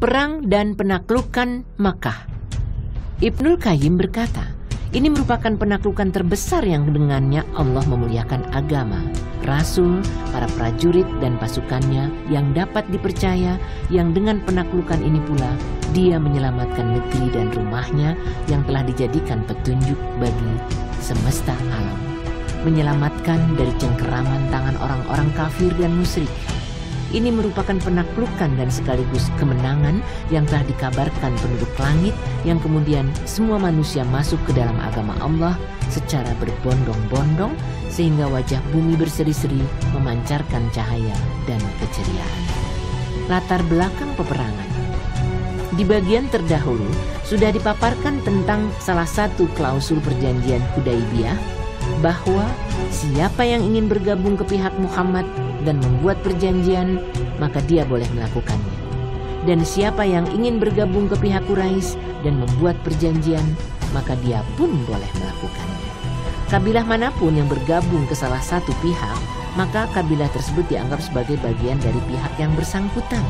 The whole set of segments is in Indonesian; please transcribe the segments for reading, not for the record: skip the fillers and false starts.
Perang dan penaklukan Makkah. Ibnul Qayyim berkata, ini merupakan penaklukan terbesar yang dengannya Allah memuliakan agama, rasul, para prajurit dan pasukannya yang dapat dipercaya, yang dengan penaklukan ini pula dia menyelamatkan negeri dan rumahnya yang telah dijadikan petunjuk bagi semesta alam, menyelamatkan dari cengkeraman tangan orang-orang kafir dan musyrik. Ini merupakan penaklukan dan sekaligus kemenangan yang telah dikabarkan penduduk langit, yang kemudian semua manusia masuk ke dalam agama Allah secara berbondong-bondong sehingga wajah bumi berseri-seri memancarkan cahaya dan keceriaan. Latar belakang peperangan. Di bagian terdahulu sudah dipaparkan tentang salah satu klausul perjanjian Hudaibiyah, bahwa siapa yang ingin bergabung ke pihak Muhammad dan membuat perjanjian, maka dia boleh melakukannya. Dan siapa yang ingin bergabung ke pihak Quraisy dan membuat perjanjian, maka dia pun boleh melakukannya. Kabilah manapun yang bergabung ke salah satu pihak, maka kabilah tersebut dianggap sebagai bagian dari pihak yang bersangkutan.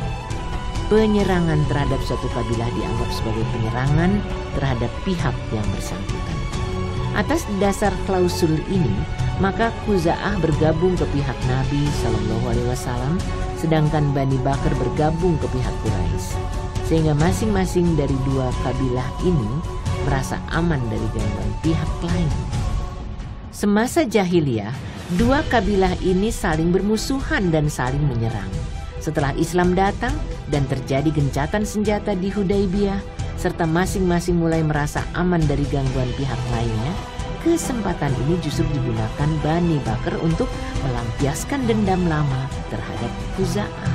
Penyerangan terhadap suatu kabilah dianggap sebagai penyerangan terhadap pihak yang bersangkutan. Atas dasar klausul ini, maka Khuza'ah bergabung ke pihak Nabi SAW, sedangkan Bani Bakr bergabung ke pihak Quraisy, sehingga masing-masing dari dua kabilah ini merasa aman dari gangguan pihak lain. Semasa jahiliyah, dua kabilah ini saling bermusuhan dan saling menyerang. Setelah Islam datang dan terjadi gencatan senjata di Hudaibiyah, serta masing-masing mulai merasa aman dari gangguan pihak lainnya, kesempatan ini justru digunakan Bani Bakr untuk melampiaskan dendam lama terhadap Khuza'ah.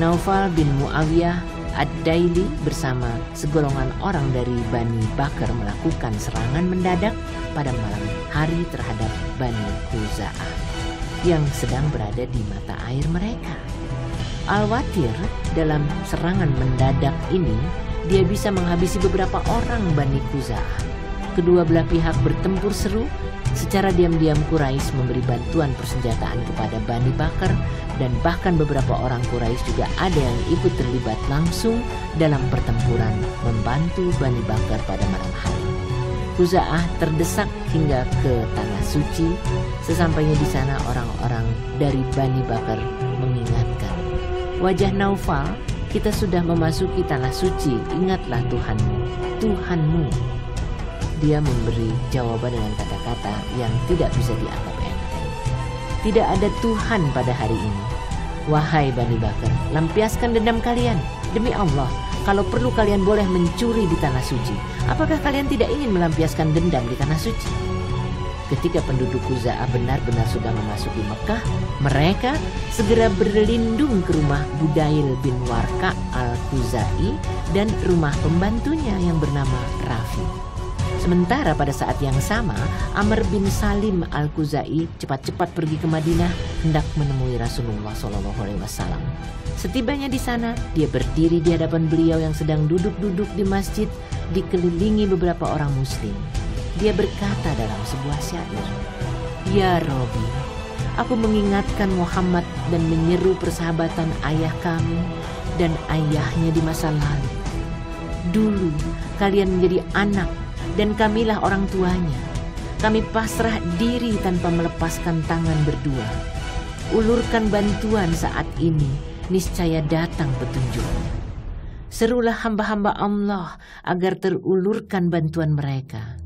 Naufal bin Muawiyah Ad-Daili bersama segolongan orang dari Bani Bakr melakukan serangan mendadak pada malam hari terhadap Bani Khuza'ah yang sedang berada di mata air mereka. Al-Watir dalam serangan mendadak ini, dia bisa menghabisi beberapa orang Bani Khuza'ah. Kedua belah pihak bertempur seru. Secara diam-diam Quraisy memberi bantuan persenjataan kepada Bani Bakr, dan bahkan beberapa orang Quraisy juga ada yang ikut terlibat langsung dalam pertempuran membantu Bani Bakr pada malam hari. Khuza'ah terdesak hingga ke Tanah Suci. Sesampainya di sana orang-orang dari Bani Bakr mengingatkan, wajah Naufal, kita sudah memasuki Tanah Suci, ingatlah Tuhanmu, Tuhanmu. Dia memberi jawaban dengan kata-kata yang tidak bisa dianggap enteng. Tidak ada Tuhan pada hari ini. Wahai Bani Bakr, lampiaskan dendam kalian. Demi Allah, kalau perlu kalian boleh mencuri di Tanah Suci. Apakah kalian tidak ingin melampiaskan dendam di Tanah Suci? Ketika penduduk Khuza'ah benar-benar sudah memasuki Mekah, mereka segera berlindung ke rumah Budail bin Warqa al-Khuzai dan rumah pembantunya yang bernama Rafi. Sementara pada saat yang sama, Amr bin Salim al-Khuzai cepat-cepat pergi ke Madinah hendak menemui Rasulullah SAW. Setibanya di sana, dia berdiri di hadapan beliau yang sedang duduk-duduk di masjid dikelilingi beberapa orang muslim. Dia berkata dalam sebuah syair, "Ya Robi, aku mengingatkan Muhammad dan menyeru persahabatan ayah kami dan ayahnya di masa lalu. Dulu kalian menjadi anak dan kamilah orang tuanya. Kami pasrah diri tanpa melepaskan tangan berdua. Ulurkan bantuan saat ini, niscaya datang petunjuknya. Serulah hamba-hamba Allah agar terulurkan bantuan mereka.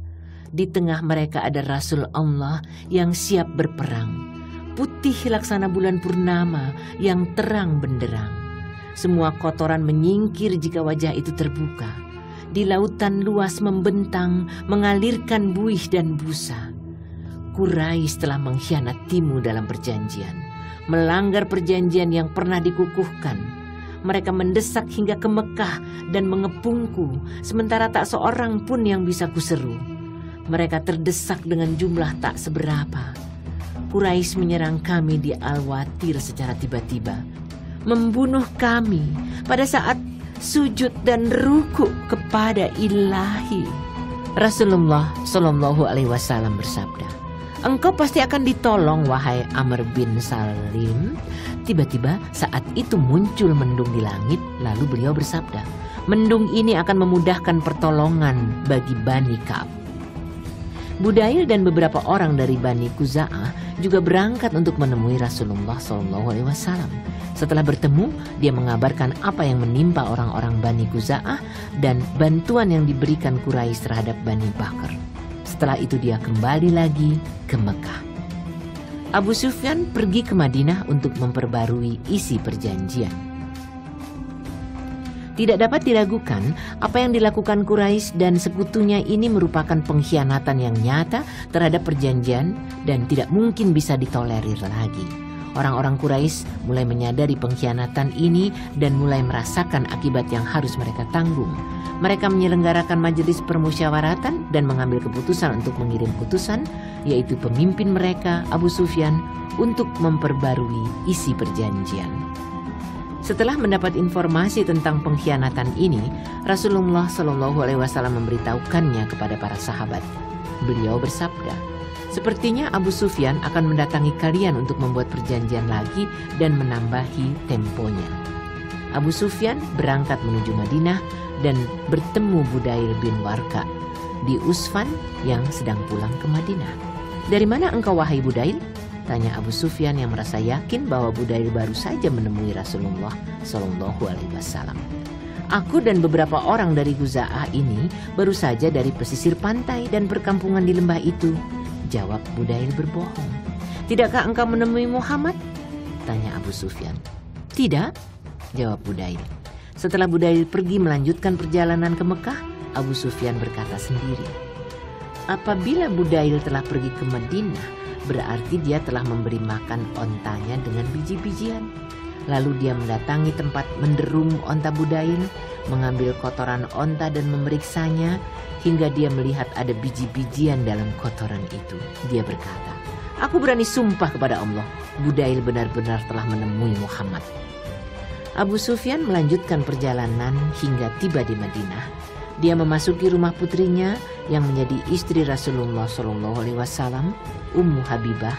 Di tengah mereka ada Rasul Allah yang siap berperang, putih laksana bulan purnama yang terang benderang. Semua kotoran menyingkir jika wajah itu terbuka. Di lautan luas membentang, mengalirkan buih dan busa. Quraisy telah mengkhianatimu dalam perjanjian, melanggar perjanjian yang pernah dikukuhkan. Mereka mendesak hingga ke Mekah dan mengepungku, sementara tak seorang pun yang bisa kuseru. Mereka terdesak dengan jumlah tak seberapa. Quraisy menyerang kami di Al-Watir secara tiba-tiba, membunuh kami pada saat sujud dan ruku kepada Ilahi." Rasulullah SAW bersabda, Engkau pasti akan ditolong, wahai Amr bin Salim. Tiba-tiba saat itu muncul mendung di langit, lalu beliau bersabda, mendung ini akan memudahkan pertolongan bagi Bani Ka'ab. Budail dan beberapa orang dari Bani Khuza'ah juga berangkat untuk menemui Rasulullah SAW. Setelah bertemu, dia mengabarkan apa yang menimpa orang-orang Bani Khuza'ah dan bantuan yang diberikan Quraisy terhadap Bani Bakr. Setelah itu dia kembali lagi ke Mekah. Abu Sufyan pergi ke Madinah untuk memperbarui isi perjanjian. Tidak dapat diragukan, apa yang dilakukan Quraisy dan sekutunya ini merupakan pengkhianatan yang nyata terhadap perjanjian dan tidak mungkin bisa ditolerir lagi. Orang-orang Quraisy mulai menyadari pengkhianatan ini dan mulai merasakan akibat yang harus mereka tanggung. Mereka menyelenggarakan majelis permusyawaratan dan mengambil keputusan untuk mengirim utusan, yaitu pemimpin mereka Abu Sufyan, untuk memperbarui isi perjanjian. Setelah mendapat informasi tentang pengkhianatan ini, Rasulullah SAW memberitahukannya kepada para sahabat. Beliau bersabda, sepertinya Abu Sufyan akan mendatangi kalian untuk membuat perjanjian lagi dan menambahi temponya. Abu Sufyan berangkat menuju Madinah dan bertemu Budail bin Warqa di Usfan yang sedang pulang ke Madinah. Dari mana engkau, wahai Budail? Tanya Abu Sufyan yang merasa yakin bahwa Budail baru saja menemui Rasulullah SAW. Aku dan beberapa orang dari Khuza'ah ini baru saja dari pesisir pantai dan perkampungan di lembah itu. Jawab Budail berbohong. Tidakkah engkau menemui Muhammad? Tanya Abu Sufyan. Tidak, jawab Budail. Setelah Budail pergi melanjutkan perjalanan ke Mekah, Abu Sufyan berkata sendiri, apabila Budail telah pergi ke Madinah, berarti dia telah memberi makan ontanya dengan biji-bijian. Lalu dia mendatangi tempat menderung onta Budail, mengambil kotoran onta dan memeriksanya, hingga dia melihat ada biji-bijian dalam kotoran itu. Dia berkata, aku berani sumpah kepada Allah, Budail benar-benar telah menemui Muhammad. Abu Sufyan melanjutkan perjalanan hingga tiba di Madinah. Dia memasuki rumah putrinya yang menjadi istri Rasulullah SAW, Ummu Habibah.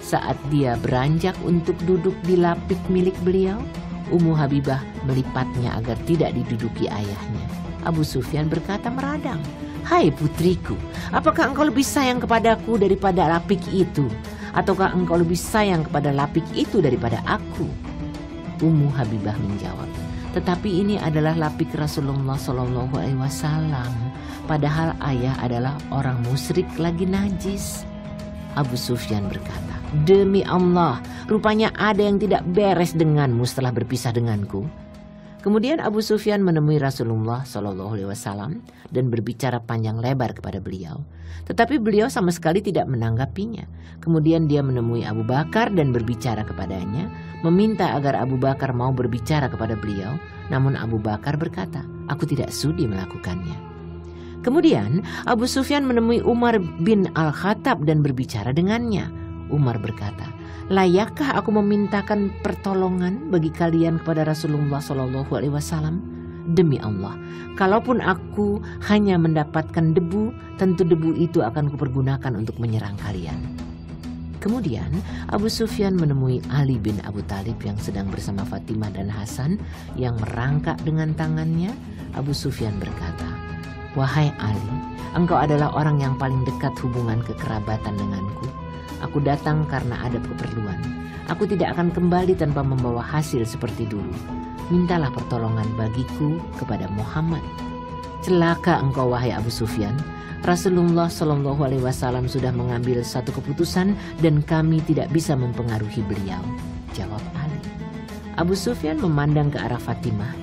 Saat dia beranjak untuk duduk di lapik milik beliau, Ummu Habibah melipatnya agar tidak diduduki ayahnya. Abu Sufyan berkata meradang, hai putriku, apakah engkau lebih sayang kepadaku daripada lapik itu? Ataukah engkau lebih sayang kepada lapik itu daripada aku? Ummu Habibah menjawab, tetapi ini adalah lapik Rasulullah SAW. Padahal ayah adalah orang musyrik lagi najis. Abu Sufyan berkata, demi Allah, rupanya ada yang tidak beres denganmu setelah berpisah denganku. Kemudian Abu Sufyan menemui Rasulullah SAW dan berbicara panjang lebar kepada beliau. Tetapi beliau sama sekali tidak menanggapinya. Kemudian dia menemui Abu Bakar dan berbicara kepadanya, meminta agar Abu Bakar mau berbicara kepada beliau. Namun Abu Bakar berkata, aku tidak sudi melakukannya. Kemudian Abu Sufyan menemui Umar bin Al-Khattab dan berbicara dengannya. Umar berkata, layakkah aku memintakan pertolongan bagi kalian kepada Rasulullah SAW? Demi Allah, kalaupun aku hanya mendapatkan debu, tentu debu itu akan kupergunakan untuk menyerang kalian. Kemudian Abu Sufyan menemui Ali bin Abu Thalib yang sedang bersama Fatimah dan Hasan yang merangkak dengan tangannya. Abu Sufyan berkata, wahai Ali, engkau adalah orang yang paling dekat hubungan kekerabatan denganku. Aku datang karena ada keperluan. Aku tidak akan kembali tanpa membawa hasil seperti dulu. Mintalah pertolongan bagiku kepada Muhammad. Celaka engkau, wahai Abu Sufyan. Rasulullah SAW sudah mengambil satu keputusan dan kami tidak bisa mempengaruhi beliau. Jawab Ali. Abu Sufyan memandang ke arah Fatimah,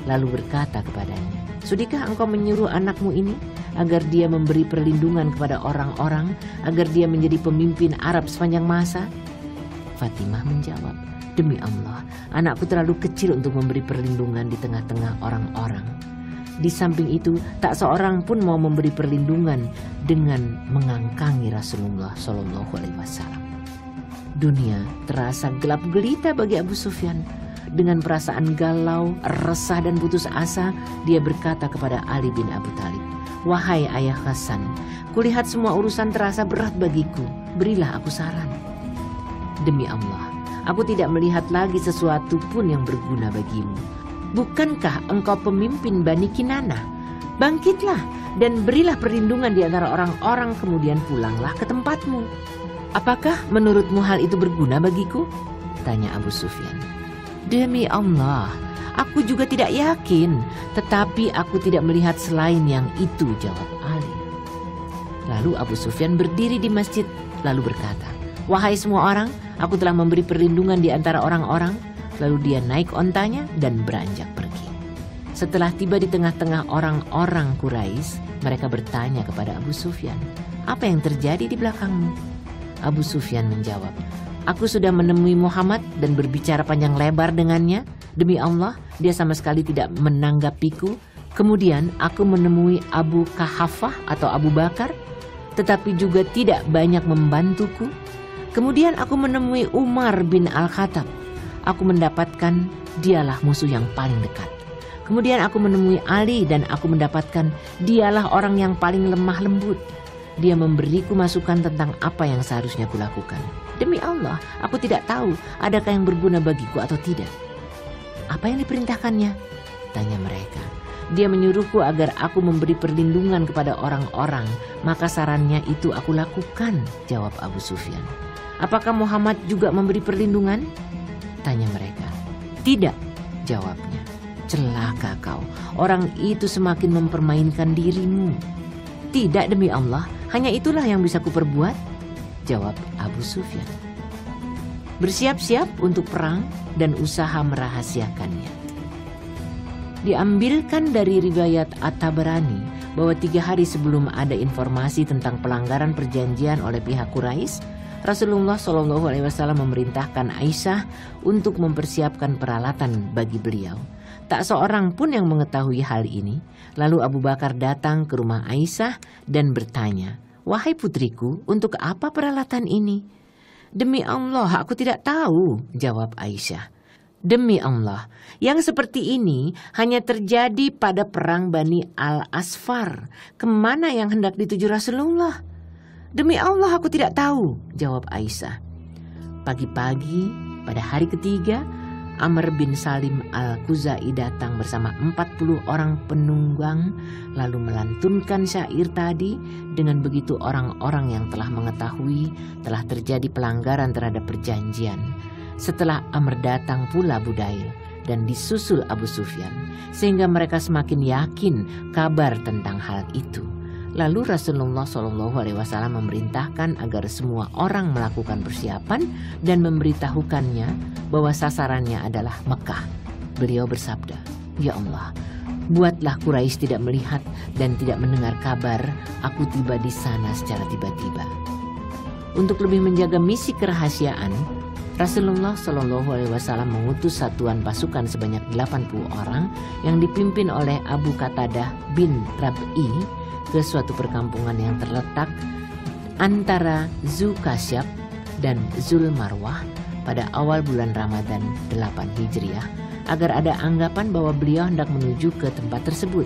lalu berkata kepadanya, sudikah engkau menyuruh anakmu ini agar dia memberi perlindungan kepada orang-orang, agar dia menjadi pemimpin Arab sepanjang masa? Fatimah menjawab, demi Allah, anakku terlalu kecil untuk memberi perlindungan di tengah-tengah orang-orang. Di samping itu, tak seorang pun mau memberi perlindungan dengan mengangkangi Rasulullah SAW. Dunia terasa gelap gelita bagi Abu Sufyan. Dengan perasaan galau, resah dan putus asa, dia berkata kepada Ali bin Abu Thalib, "Wahai ayah Hasan, kulihat semua urusan terasa berat bagiku, berilah aku saran." "Demi Allah, aku tidak melihat lagi sesuatu pun yang berguna bagimu. Bukankah engkau pemimpin Bani Kinanah? Bangkitlah dan berilah perlindungan di antara orang-orang, kemudian pulanglah ke tempatmu." "Apakah menurutmu hal itu berguna bagiku?" tanya Abu Sufyan. "Demi Allah, aku juga tidak yakin, tetapi aku tidak melihat selain yang itu," jawab Ali. Lalu Abu Sufyan berdiri di masjid lalu berkata, "Wahai semua orang, aku telah memberi perlindungan di antara orang-orang." Lalu dia naik ontanya dan beranjak pergi. Setelah tiba di tengah-tengah orang-orang Quraisy, mereka bertanya kepada Abu Sufyan, "Apa yang terjadi di belakangmu?" Abu Sufyan menjawab, "Aku sudah menemui Muhammad dan berbicara panjang lebar dengannya. Demi Allah, dia sama sekali tidak menanggapiku. Kemudian aku menemui Abu Kahafah atau Abu Bakar, tetapi juga tidak banyak membantuku. Kemudian aku menemui Umar bin Al-Khattab. Aku mendapatkan dialah musuh yang paling dekat. Kemudian aku menemui Ali dan aku mendapatkan dialah orang yang paling lemah lembut. Dia memberiku masukan tentang apa yang seharusnya kulakukan. Demi Allah, aku tidak tahu adakah yang berguna bagiku atau tidak." "Apa yang diperintahkannya?" tanya mereka. "Dia menyuruhku agar aku memberi perlindungan kepada orang-orang, maka sarannya itu aku lakukan," jawab Abu Sufyan. "Apakah Muhammad juga memberi perlindungan?" tanya mereka. "Tidak," jawabnya. "Celaka kau, orang itu semakin mempermainkan dirimu." "Tidak, demi Allah, hanya itulah yang bisa kuperbuat," jawab Abu Sufyan. Bersiap-siap untuk perang dan usaha merahasiakannya. Diambilkan dari riwayat At-Tabarani bahwa 3 hari sebelum ada informasi tentang pelanggaran perjanjian oleh pihak Quraisy, Rasulullah SAW memerintahkan Aisyah untuk mempersiapkan peralatan bagi beliau. Tak seorang pun yang mengetahui hal ini. Lalu Abu Bakar datang ke rumah Aisyah dan bertanya, "Wahai putriku, untuk apa peralatan ini?" "Demi Allah, aku tidak tahu," jawab Aisyah. "Demi Allah, yang seperti ini hanya terjadi pada perang Bani Al-Asfar. Kemana yang hendak dituju Rasulullah?" "Demi Allah, aku tidak tahu," jawab Aisyah. Pagi-pagi pada hari ketiga, Amr bin Salim Al-Khuzai datang bersama 40 orang penunggang lalu melantunkan syair tadi. Dengan begitu orang-orang yang telah mengetahui telah terjadi pelanggaran terhadap perjanjian. Setelah Amr datang pula Budail dan disusul Abu Sufyan, sehingga mereka semakin yakin kabar tentang hal itu. Lalu Rasulullah SAW memerintahkan agar semua orang melakukan persiapan dan memberitahukannya bahwa sasarannya adalah Mekah. Beliau bersabda, "Ya Allah, buatlah Quraisy tidak melihat dan tidak mendengar kabar aku tiba di sana secara tiba-tiba." Untuk lebih menjaga misi kerahasiaan, Rasulullah SAW mengutus satuan pasukan sebanyak 80 orang yang dipimpin oleh Abu Qatadah bin Rab'i ke suatu perkampungan yang terletak antara Zulkasyaf dan Zulmarwah pada awal bulan Ramadan 8 Hijriah agar ada anggapan bahwa beliau hendak menuju ke tempat tersebut.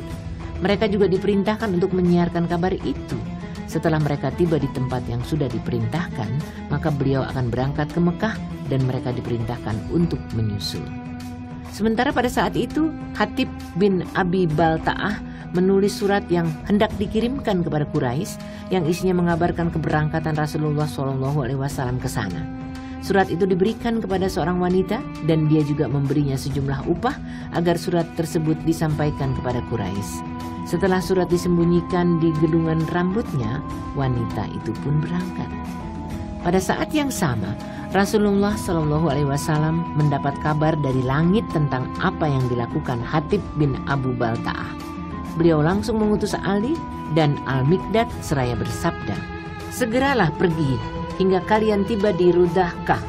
Mereka juga diperintahkan untuk menyiarkan kabar itu. Setelah mereka tiba di tempat yang sudah diperintahkan, maka beliau akan berangkat ke Mekah dan mereka diperintahkan untuk menyusul. Sementara pada saat itu, Hatib bin Abi Balta'ah menulis surat yang hendak dikirimkan kepada Quraisy yang isinya mengabarkan keberangkatan Rasulullah SAW ke sana. Surat itu diberikan kepada seorang wanita dan dia juga memberinya sejumlah upah agar surat tersebut disampaikan kepada Quraisy. Setelah surat disembunyikan di gedungan rambutnya, wanita itu pun berangkat. Pada saat yang sama, Rasulullah SAW mendapat kabar dari langit tentang apa yang dilakukan Hatib bin Abu Balta'ah. Beliau langsung mengutus Ali dan Al-Mikdad seraya bersabda, "Segeralah pergi hingga kalian tiba di Rudahkah.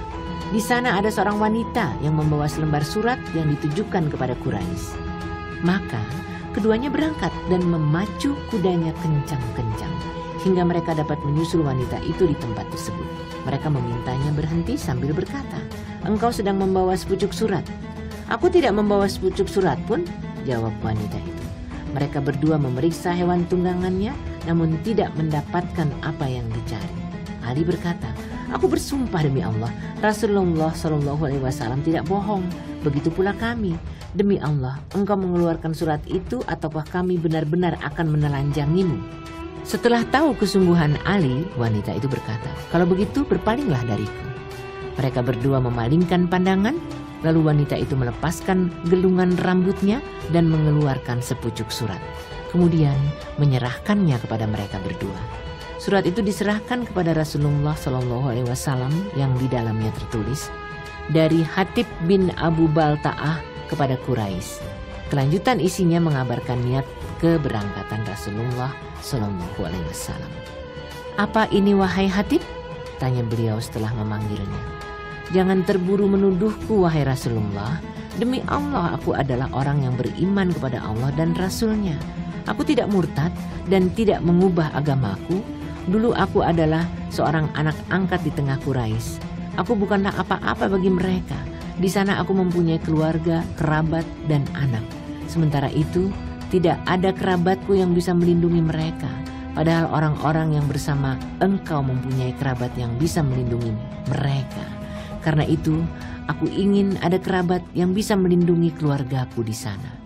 Di sana ada seorang wanita yang membawa selembar surat yang ditujukan kepada Quraisy." Maka keduanya berangkat dan memacu kudanya kencang-kencang hingga mereka dapat menyusul wanita itu di tempat tersebut. Mereka memintanya berhenti sambil berkata, "Engkau sedang membawa sepucuk surat." "Aku tidak membawa sepucuk surat pun," jawab wanita itu. Mereka berdua memeriksa hewan tunggangannya, namun tidak mendapatkan apa yang dicari. Ali berkata, "Aku bersumpah demi Allah, Rasulullah SAW tidak bohong. Begitu pula kami. Demi Allah, engkau mengeluarkan surat itu ataukah kami benar-benar akan menelanjangimu?" Setelah tahu kesungguhan Ali, wanita itu berkata, "Kalau begitu berpalinglah dariku." Mereka berdua memalingkan pandangan, lalu wanita itu melepaskan gelungan rambutnya dan mengeluarkan sepucuk surat. Kemudian menyerahkannya kepada mereka berdua. Surat itu diserahkan kepada Rasulullah SAW yang di dalamnya tertulis, "Dari Hatib bin Abu Balta'ah kepada Quraisy." Kelanjutan isinya mengabarkan niat keberangkatan Rasulullah SAW. "Apa ini wahai Hatib?" tanya beliau setelah memanggilnya. "Jangan terburu menuduhku wahai Rasulullah. Demi Allah aku adalah orang yang beriman kepada Allah dan Rasul-Nya. Aku tidak murtad dan tidak mengubah agamaku. Dulu aku adalah seorang anak angkat di tengah Quraisy. Aku bukanlah apa-apa bagi mereka. Di sana aku mempunyai keluarga, kerabat, dan anak. Sementara itu tidak ada kerabatku yang bisa melindungi mereka. Padahal orang-orang yang bersama engkau mempunyai kerabat yang bisa melindungi mereka. Karena itu, aku ingin ada kerabat yang bisa melindungi keluargaku di sana."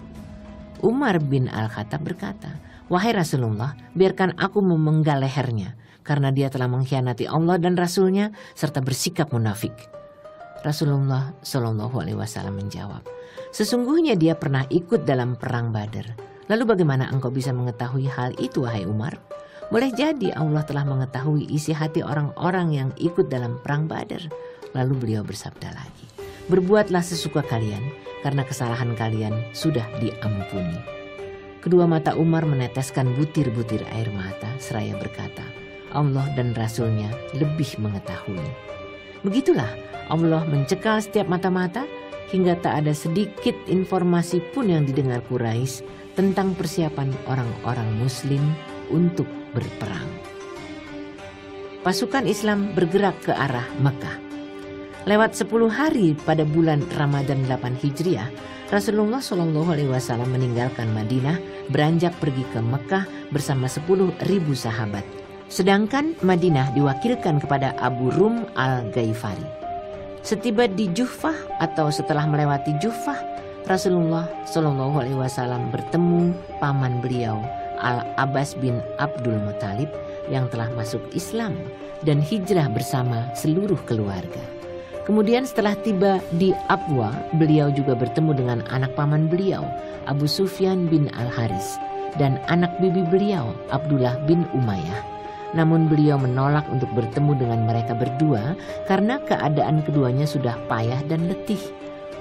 Umar bin Al-Khattab berkata, "Wahai Rasulullah, biarkan aku memenggal lehernya, karena dia telah mengkhianati Allah dan Rasul-Nya serta bersikap munafik." Rasulullah SAW menjawab, "Sesungguhnya dia pernah ikut dalam perang Badar. Lalu bagaimana engkau bisa mengetahui hal itu, wahai Umar? Boleh jadi Allah telah mengetahui isi hati orang-orang yang ikut dalam perang Badar." Lalu beliau bersabda lagi, "Berbuatlah sesuka kalian, karena kesalahan kalian sudah diampuni." Kedua mata Umar meneteskan butir-butir air mata seraya berkata, "Allah dan Rasul-Nya lebih mengetahui." Begitulah Allah mencekal setiap mata-mata hingga tak ada sedikit informasi pun yang didengar Quraisy tentang persiapan orang-orang Muslim untuk berperang. Pasukan Islam bergerak ke arah Mekah. Lewat 10 hari pada bulan Ramadan 8 Hijriah, Rasulullah SAW meninggalkan Madinah, beranjak pergi ke Mekah bersama 10.000 sahabat. Sedangkan Madinah diwakilkan kepada Abu Rum al-Ghaifari. Setiba di Juhfah atau setelah melewati Juhfah, Rasulullah SAW bertemu paman beliau Al-Abbas bin Abdul Muttalib yang telah masuk Islam dan hijrah bersama seluruh keluarga. Kemudian setelah tiba di Abwa, beliau juga bertemu dengan anak paman beliau, Abu Sufyan bin Al-Haris, dan anak bibi beliau, Abdullah bin Umayyah. Namun beliau menolak untuk bertemu dengan mereka berdua karena keadaan keduanya sudah payah dan letih.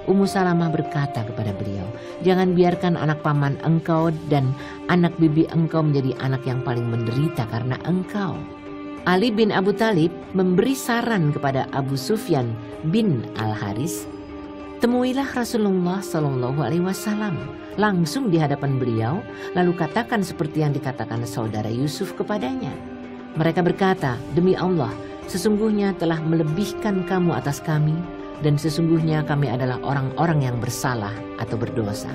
Ummu Salamah berkata kepada beliau, "Jangan biarkan anak paman engkau dan anak bibi engkau menjadi anak yang paling menderita karena engkau." Ali bin Abu Thalib memberi saran kepada Abu Sufyan bin Al-Haris, "Temuilah Rasulullah SAW langsung di hadapan beliau, lalu katakan seperti yang dikatakan saudara Yusuf kepadanya." Mereka berkata, "Demi Allah, sesungguhnya telah melebihkan kamu atas kami, dan sesungguhnya kami adalah orang-orang yang bersalah atau berdosa."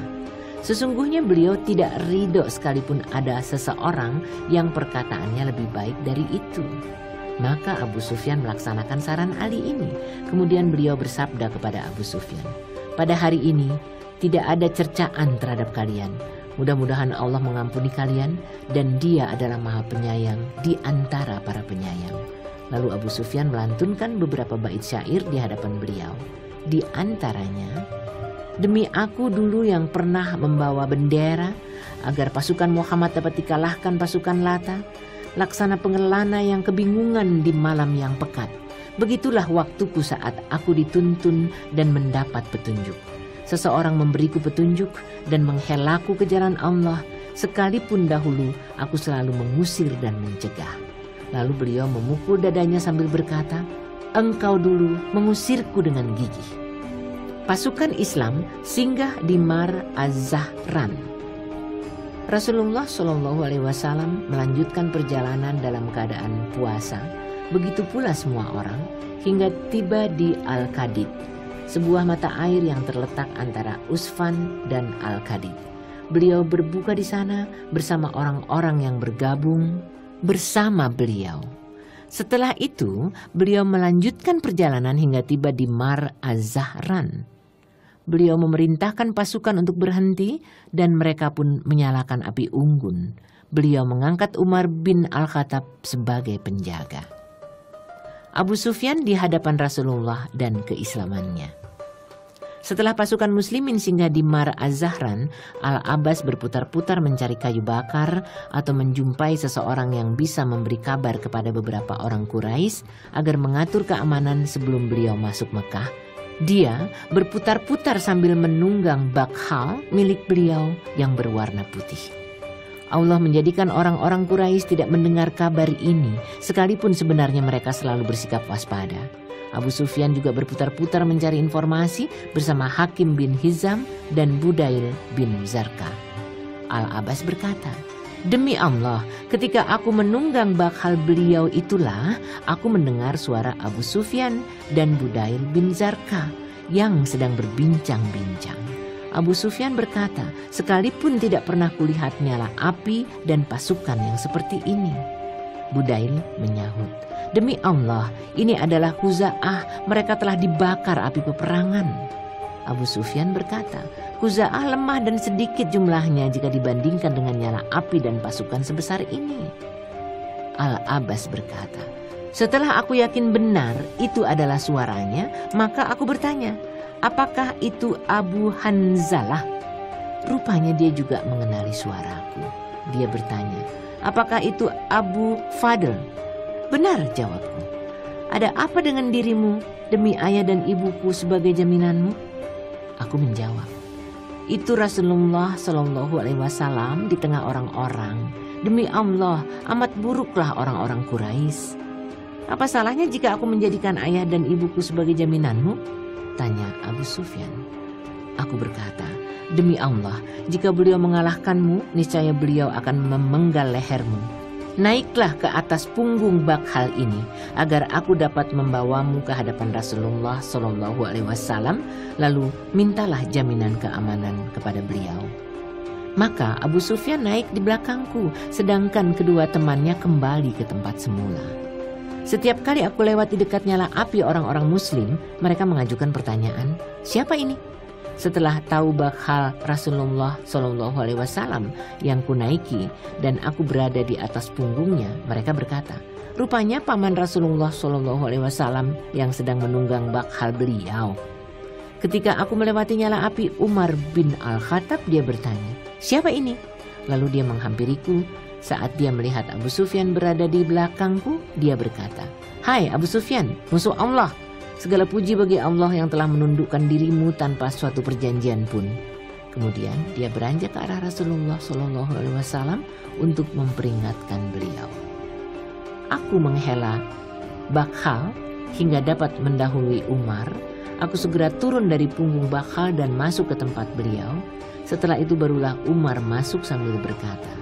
Sesungguhnya beliau tidak ridho sekalipun ada seseorang yang perkataannya lebih baik dari itu. Maka Abu Sufyan melaksanakan saran Ali ini. Kemudian beliau bersabda kepada Abu Sufyan, "Pada hari ini tidak ada cercaan terhadap kalian. Mudah-mudahan Allah mengampuni kalian dan Dia adalah Maha Penyayang di antara para penyayang." Lalu Abu Sufyan melantunkan beberapa bait syair di hadapan beliau. Di antaranya, "Demi aku dulu yang pernah membawa bendera agar pasukan Muhammad dapat dikalahkan pasukan Lata, laksana pengelana yang kebingungan di malam yang pekat. Begitulah waktuku saat aku dituntun dan mendapat petunjuk. Seseorang memberiku petunjuk dan menghelaku ke jalan Allah, sekalipun dahulu aku selalu mengusir dan mencegah." Lalu beliau memukul dadanya sambil berkata, "Engkau dulu mengusirku dengan gigih." Pasukan Islam singgah di Mar Az-Zahran. Rasulullah SAW melanjutkan perjalanan dalam keadaan puasa. Begitu pula semua orang hingga tiba di Al-Qadid, sebuah mata air yang terletak antara Usfan dan Al-Qadid. beliau berbuka di sana bersama orang-orang yang bergabung bersama beliau. Setelah itu, beliau melanjutkan perjalanan hingga tiba di Mar Az-Zahran. Beliau memerintahkan pasukan untuk berhenti dan mereka pun menyalakan api unggun. Beliau mengangkat Umar bin Al-Khattab sebagai penjaga. Abu Sufyan di hadapan Rasulullah dan keislamannya. Setelah pasukan muslimin singgah di Mar Az-Zahran, Al-Abbas berputar-putar mencari kayu bakar atau menjumpai seseorang yang bisa memberi kabar kepada beberapa orang Quraisy agar mengatur keamanan sebelum beliau masuk Mekah. Dia berputar-putar sambil menunggang bakhal milik beliau yang berwarna putih. Allah menjadikan orang-orang Quraisy tidak mendengar kabar ini, sekalipun sebenarnya mereka selalu bersikap waspada. Abu Sufyan juga berputar-putar mencari informasi bersama Hakim bin Hizam dan Budail bin Zarqa. Al-Abbas berkata, "Demi Allah, ketika aku menunggang bakhal beliau itulah, aku mendengar suara Abu Sufyan dan Budail bin Zarqa yang sedang berbincang-bincang." Abu Sufyan berkata, "Sekalipun tidak pernah kulihat nyala api dan pasukan yang seperti ini." Budail menyahut, "Demi Allah, ini adalah Khuza'ah, mereka telah dibakar api peperangan." Abu Sufyan berkata, "Khuza'ah lemah dan sedikit jumlahnya jika dibandingkan dengan nyala api dan pasukan sebesar ini." Al-Abbas berkata, "Setelah aku yakin benar itu adalah suaranya, maka aku bertanya, apakah itu Abu Hanzalah?" Rupanya dia juga mengenali suaraku. Dia bertanya, "Apakah itu Abu Fadl?" "Benar," jawabku. "Ada apa dengan dirimu demi ayah dan ibuku sebagai jaminanmu?" Aku menjawab, "Itu Rasulullah Shallallahu Alaihi Wasallam di tengah orang-orang. Demi Allah, amat buruklah orang-orang Quraisy." "Apa salahnya jika aku menjadikan ayah dan ibuku sebagai jaminanmu?" tanya Abu Sufyan. Aku berkata, "Demi Allah, jika beliau mengalahkanmu, niscaya beliau akan memenggal lehermu. Naiklah ke atas punggung bakhal ini agar aku dapat membawamu ke hadapan Rasulullah Shallallahu Alaihi Wasallam, lalu mintalah jaminan keamanan kepada beliau." Maka Abu Sufyan naik di belakangku, sedangkan kedua temannya kembali ke tempat semula. Setiap kali aku lewat di dekat nyala api orang-orang muslim, mereka mengajukan pertanyaan, "Siapa ini?" Setelah tahu bakhal Rasulullah Shallallahu Alaihi Wasallam yang kunaiki dan aku berada di atas punggungnya, mereka berkata, "Rupanya paman Rasulullah Shallallahu Alaihi Wasallam yang sedang menunggang bakhal beliau." Ketika aku melewati nyala api Umar bin Al-Khattab, dia bertanya, "Siapa ini?" Lalu dia menghampiriku. Saat dia melihat Abu Sufyan berada di belakangku, dia berkata, "Hai Abu Sufyan, musuh Allah. Segala puji bagi Allah yang telah menundukkan dirimu tanpa suatu perjanjian pun." Kemudian dia beranjak ke arah Rasulullah Shallallahu Alaihi Wasallam untuk memperingatkan beliau. Aku menghela bakhal hingga dapat mendahului Umar. Aku segera turun dari punggung bakhal dan masuk ke tempat beliau. Setelah itu barulah Umar masuk sambil berkata,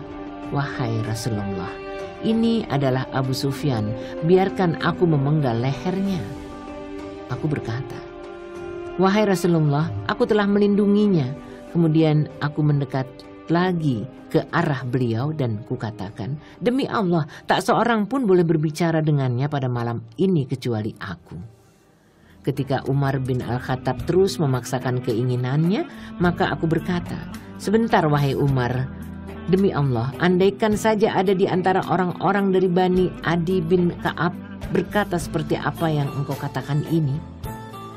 "Wahai Rasulullah, ini adalah Abu Sufyan, biarkan aku memenggal lehernya." Aku berkata, "Wahai Rasulullah, aku telah melindunginya." Kemudian aku mendekat lagi ke arah beliau dan kukatakan, "Demi Allah, tak seorang pun boleh berbicara dengannya pada malam ini kecuali aku." Ketika Umar bin Al-Khattab terus memaksakan keinginannya, maka aku berkata, "Sebentar wahai Umar, demi Allah, andaikan saja ada di antara orang-orang dari Bani Adi bin Ka'ab berkata seperti apa yang engkau katakan ini."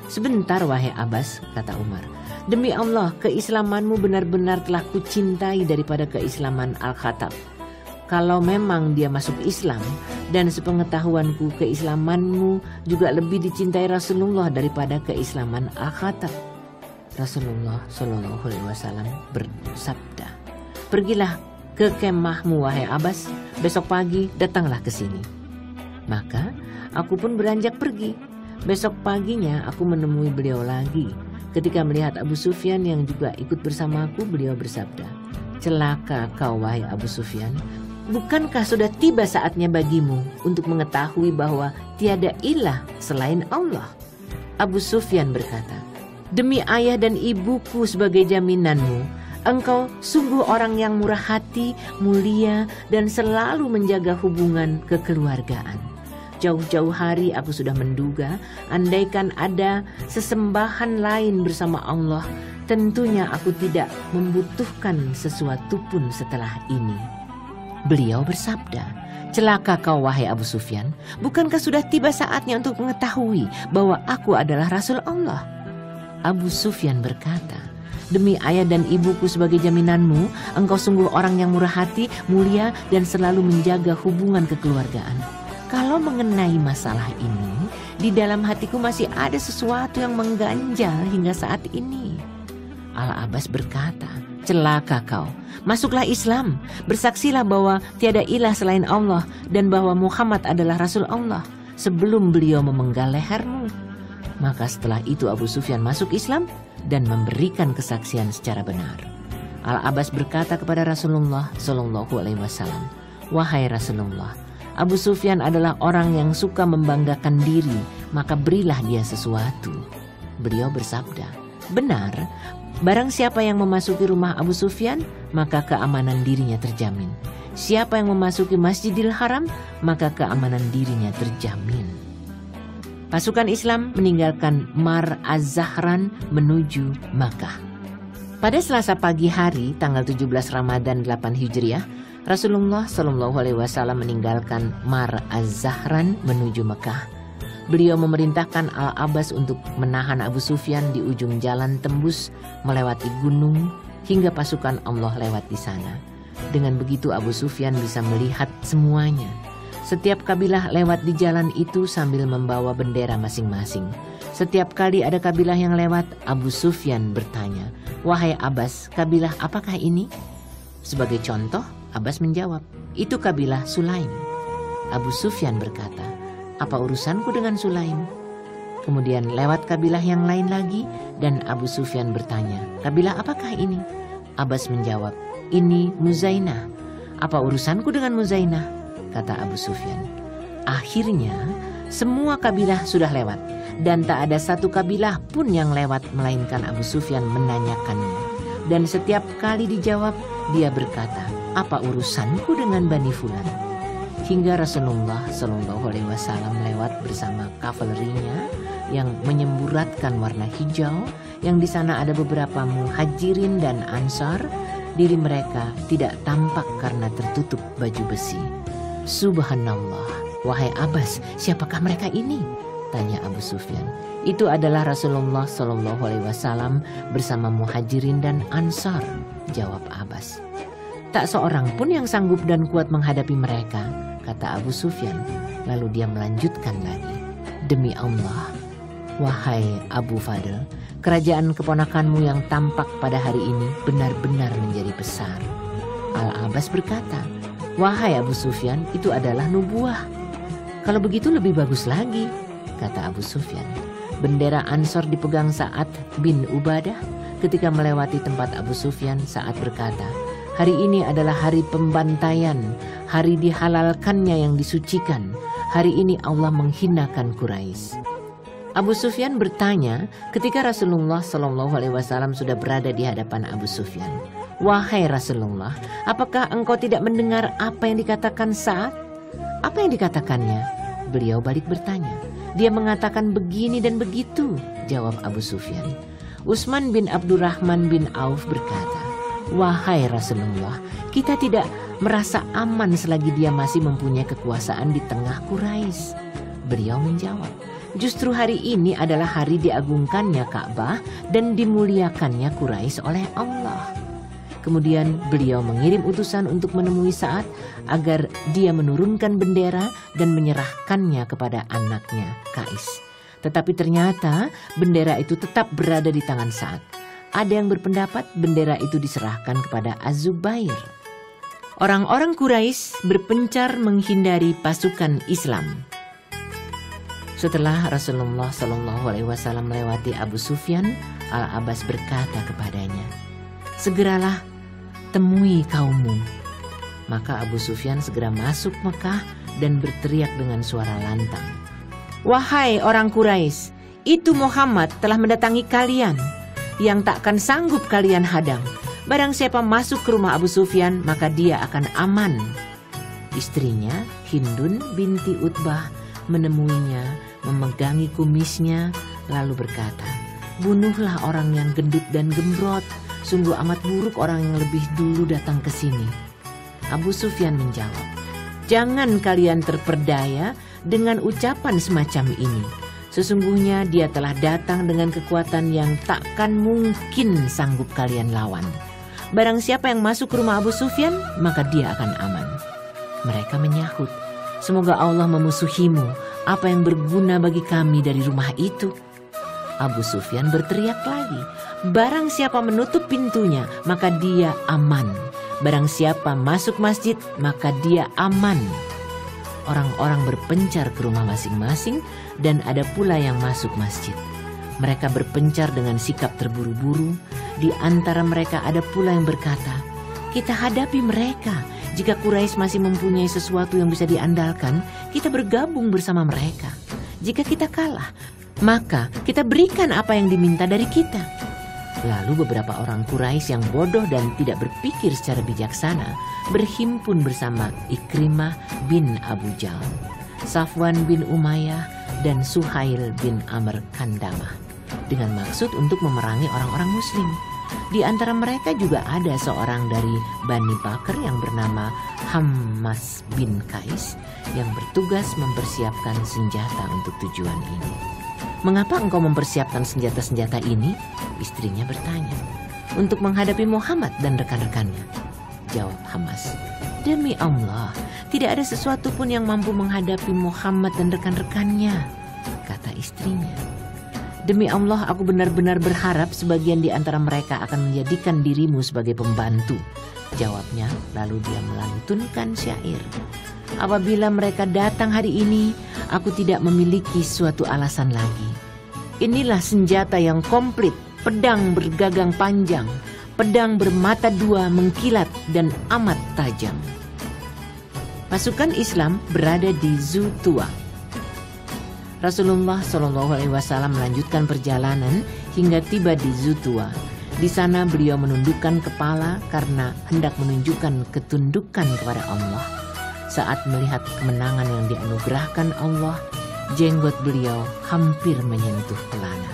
"Sebentar wahai Abbas," kata Umar. "Demi Allah, keislamanmu benar-benar telah kucintai daripada keislaman Al-Khattab. Kalau memang dia masuk Islam, dan sepengetahuanku keislamanmu juga lebih dicintai Rasulullah daripada keislaman Al-Khattab." Rasulullah Shallallahu Alaihi Wasallam bersabda, "Pergilah ke kemahmu wahai Abbas, besok pagi datanglah ke sini." Maka aku pun beranjak pergi. Besok paginya aku menemui beliau lagi. Ketika melihat Abu Sufyan yang juga ikut bersamaku, beliau bersabda, "Celaka kau wahai Abu Sufyan, bukankah sudah tiba saatnya bagimu untuk mengetahui bahwa tiada ilah selain Allah?" Abu Sufyan berkata, "Demi ayah dan ibuku sebagai jaminanmu, engkau sungguh orang yang murah hati, mulia, dan selalu menjaga hubungan kekeluargaan. Jauh-jauh hari aku sudah menduga, andaikan ada sesembahan lain bersama Allah, tentunya aku tidak membutuhkan sesuatu pun setelah ini. Beliau bersabda, celaka kau wahai Abu Sufyan, bukankah sudah tiba saatnya untuk mengetahui bahwa aku adalah Rasul Allah? Abu Sufyan berkata, demi ayah dan ibuku sebagai jaminanmu, engkau sungguh orang yang murah hati, mulia, dan selalu menjaga hubungan kekeluargaan. Kalau mengenai masalah ini, di dalam hatiku masih ada sesuatu yang mengganjal hingga saat ini. Al-Abbas berkata, celaka kau, masuklah Islam, bersaksilah bahwa tiada ilah selain Allah dan bahwa Muhammad adalah Rasul Allah sebelum beliau memenggal lehermu. Maka setelah itu Abu Sufyan masuk Islam dan memberikan kesaksian secara benar. Al-Abbas berkata kepada Rasulullah SAW, wahai Rasulullah, Abu Sufyan adalah orang yang suka membanggakan diri, maka berilah dia sesuatu. Beliau bersabda, benar, barang siapa yang memasuki rumah Abu Sufyan, maka keamanan dirinya terjamin. Siapa yang memasuki Masjidil Haram, maka keamanan dirinya terjamin. Pasukan Islam meninggalkan Mar Az-Zahran menuju Makkah. Pada Selasa pagi hari, tanggal 17 Ramadan 8 Hijriah, Rasulullah SAW meninggalkan Mar Az-Zahran menuju Mekah. Beliau memerintahkan Al-Abbas untuk menahan Abu Sufyan di ujung jalan tembus melewati gunung hingga pasukan Allah lewat di sana. Dengan begitu Abu Sufyan bisa melihat semuanya. Setiap kabilah lewat di jalan itu sambil membawa bendera masing-masing. Setiap kali ada kabilah yang lewat, Abu Sufyan bertanya, wahai Abbas, kabilah apakah ini? Sebagai contoh, Abbas menjawab, itu kabilah Sulaim. Abu Sufyan berkata, apa urusanku dengan Sulaim? Kemudian lewat kabilah yang lain lagi dan Abu Sufyan bertanya, kabilah apakah ini? Abbas menjawab, ini Muzainah. Apa urusanku dengan Muzainah? Kata Abu Sufyan. Akhirnya semua kabilah sudah lewat dan tak ada satu kabilah pun yang lewat melainkan Abu Sufyan menanyakannya. Dan setiap kali dijawab, dia berkata, apa urusanku dengan Bani Fulan? Hingga Rasulullah SAW lewat bersama kavalerinya yang menyemburatkan warna hijau, yang di sana ada beberapa muhajirin dan ansar. Diri mereka tidak tampak karena tertutup baju besi. Subhanallah, wahai Abbas, siapakah mereka ini? Tanya Abu Sufyan. Itu adalah Rasulullah SAW bersama muhajirin dan ansar, jawab Abbas. Tak seorang pun yang sanggup dan kuat menghadapi mereka, kata Abu Sufyan. Lalu dia melanjutkan lagi, demi Allah, wahai Abu Fadl, kerajaan keponakanmu yang tampak pada hari ini benar-benar menjadi besar. Al-Abbas berkata, wahai Abu Sufyan, itu adalah nubuah. Kalau begitu lebih bagus lagi, kata Abu Sufyan. Bendera Ansor dipegang Sa'ad bin Ubadah ketika melewati tempat Abu Sufyan. Sa'ad berkata, hari ini adalah hari pembantaian, hari dihalalkannya yang disucikan. Hari ini Allah menghinakan Quraisy. Abu Sufyan bertanya ketika Rasulullah SAW sudah berada di hadapan Abu Sufyan. Wahai Rasulullah, apakah engkau tidak mendengar apa yang dikatakan Sa'ad? Apa yang dikatakannya? Beliau balik bertanya. Dia mengatakan begini dan begitu, jawab Abu Sufyan. Utsman bin Abdurrahman bin Auf berkata, wahai Rasulullah, kita tidak merasa aman selagi dia masih mempunyai kekuasaan di tengah Quraisy. Beliau menjawab, justru hari ini adalah hari diagungkannya Ka'bah dan dimuliakannya Quraisy oleh Allah. Kemudian beliau mengirim utusan untuk menemui Sa'ad agar dia menurunkan bendera dan menyerahkannya kepada anaknya Qais. Tetapi ternyata bendera itu tetap berada di tangan Sa'ad. Ada yang berpendapat bendera itu diserahkan kepada Az-Zubair. Orang-orang Quraisy berpencar menghindari pasukan Islam. Setelah Rasulullah SAW melewati Abu Sufyan, Al-Abbas berkata kepadanya, segeralah temui kaummu. Maka Abu Sufyan segera masuk Mekah dan berteriak dengan suara lantang, wahai orang Quraisy, itu Muhammad telah mendatangi kalian. Yang takkan sanggup kalian hadang. Barang siapa masuk ke rumah Abu Sufyan, maka dia akan aman. Istrinya, Hindun binti Utbah, menemuinya, memegangi kumisnya, lalu berkata, "Bunuhlah orang yang gendut dan gembrot. Sungguh amat buruk orang yang lebih dulu datang ke sini." Abu Sufyan menjawab, "Jangan kalian terperdaya dengan ucapan semacam ini. Sesungguhnya dia telah datang dengan kekuatan yang takkan mungkin sanggup kalian lawan. Barang siapa yang masuk ke rumah Abu Sufyan, maka dia akan aman." Mereka menyahut, "Semoga Allah memusuhimu. Apa yang berguna bagi kami dari rumah itu?" Abu Sufyan berteriak lagi, "Barang siapa menutup pintunya, maka dia aman. Barang siapa masuk masjid, maka dia aman." Orang-orang berpencar ke rumah masing-masing dan ada pula yang masuk masjid. Mereka berpencar dengan sikap terburu-buru. Di antara mereka ada pula yang berkata, "Kita hadapi mereka. Jika Quraisy masih mempunyai sesuatu yang bisa diandalkan, kita bergabung bersama mereka. Jika kita kalah, maka kita berikan apa yang diminta dari kita." Lalu beberapa orang Quraisy yang bodoh dan tidak berpikir secara bijaksana berhimpun bersama Ikrimah bin Abu Jahl, Safwan bin Umayyah, dan Suhail bin Amr Kandamah dengan maksud untuk memerangi orang-orang muslim. Di antara mereka juga ada seorang dari Bani Bakr yang bernama Hammas bin Qais yang bertugas mempersiapkan senjata untuk tujuan ini. "Mengapa engkau mempersiapkan senjata-senjata ini?" istrinya bertanya. "Untuk menghadapi Muhammad dan rekan-rekannya," jawab Hammas. "Demi Allah, tidak ada sesuatu pun yang mampu menghadapi Muhammad dan rekan-rekannya," kata istrinya. "Demi Allah, aku benar-benar berharap sebagian di antara mereka akan menjadikan dirimu sebagai pembantu," jawabnya. Lalu dia melantunkan syair, "Apabila mereka datang hari ini, aku tidak memiliki suatu alasan lagi. Inilah senjata yang komplit, pedang bergagang panjang, pedang bermata dua mengkilat dan amat tajam." Pasukan Islam berada di Zutua. Rasulullah SAW melanjutkan perjalanan hingga tiba di Zutua. Di sana beliau menundukkan kepala karena hendak menunjukkan ketundukan kepada Allah. Saat melihat kemenangan yang dianugerahkan Allah, jenggot beliau hampir menyentuh pelana.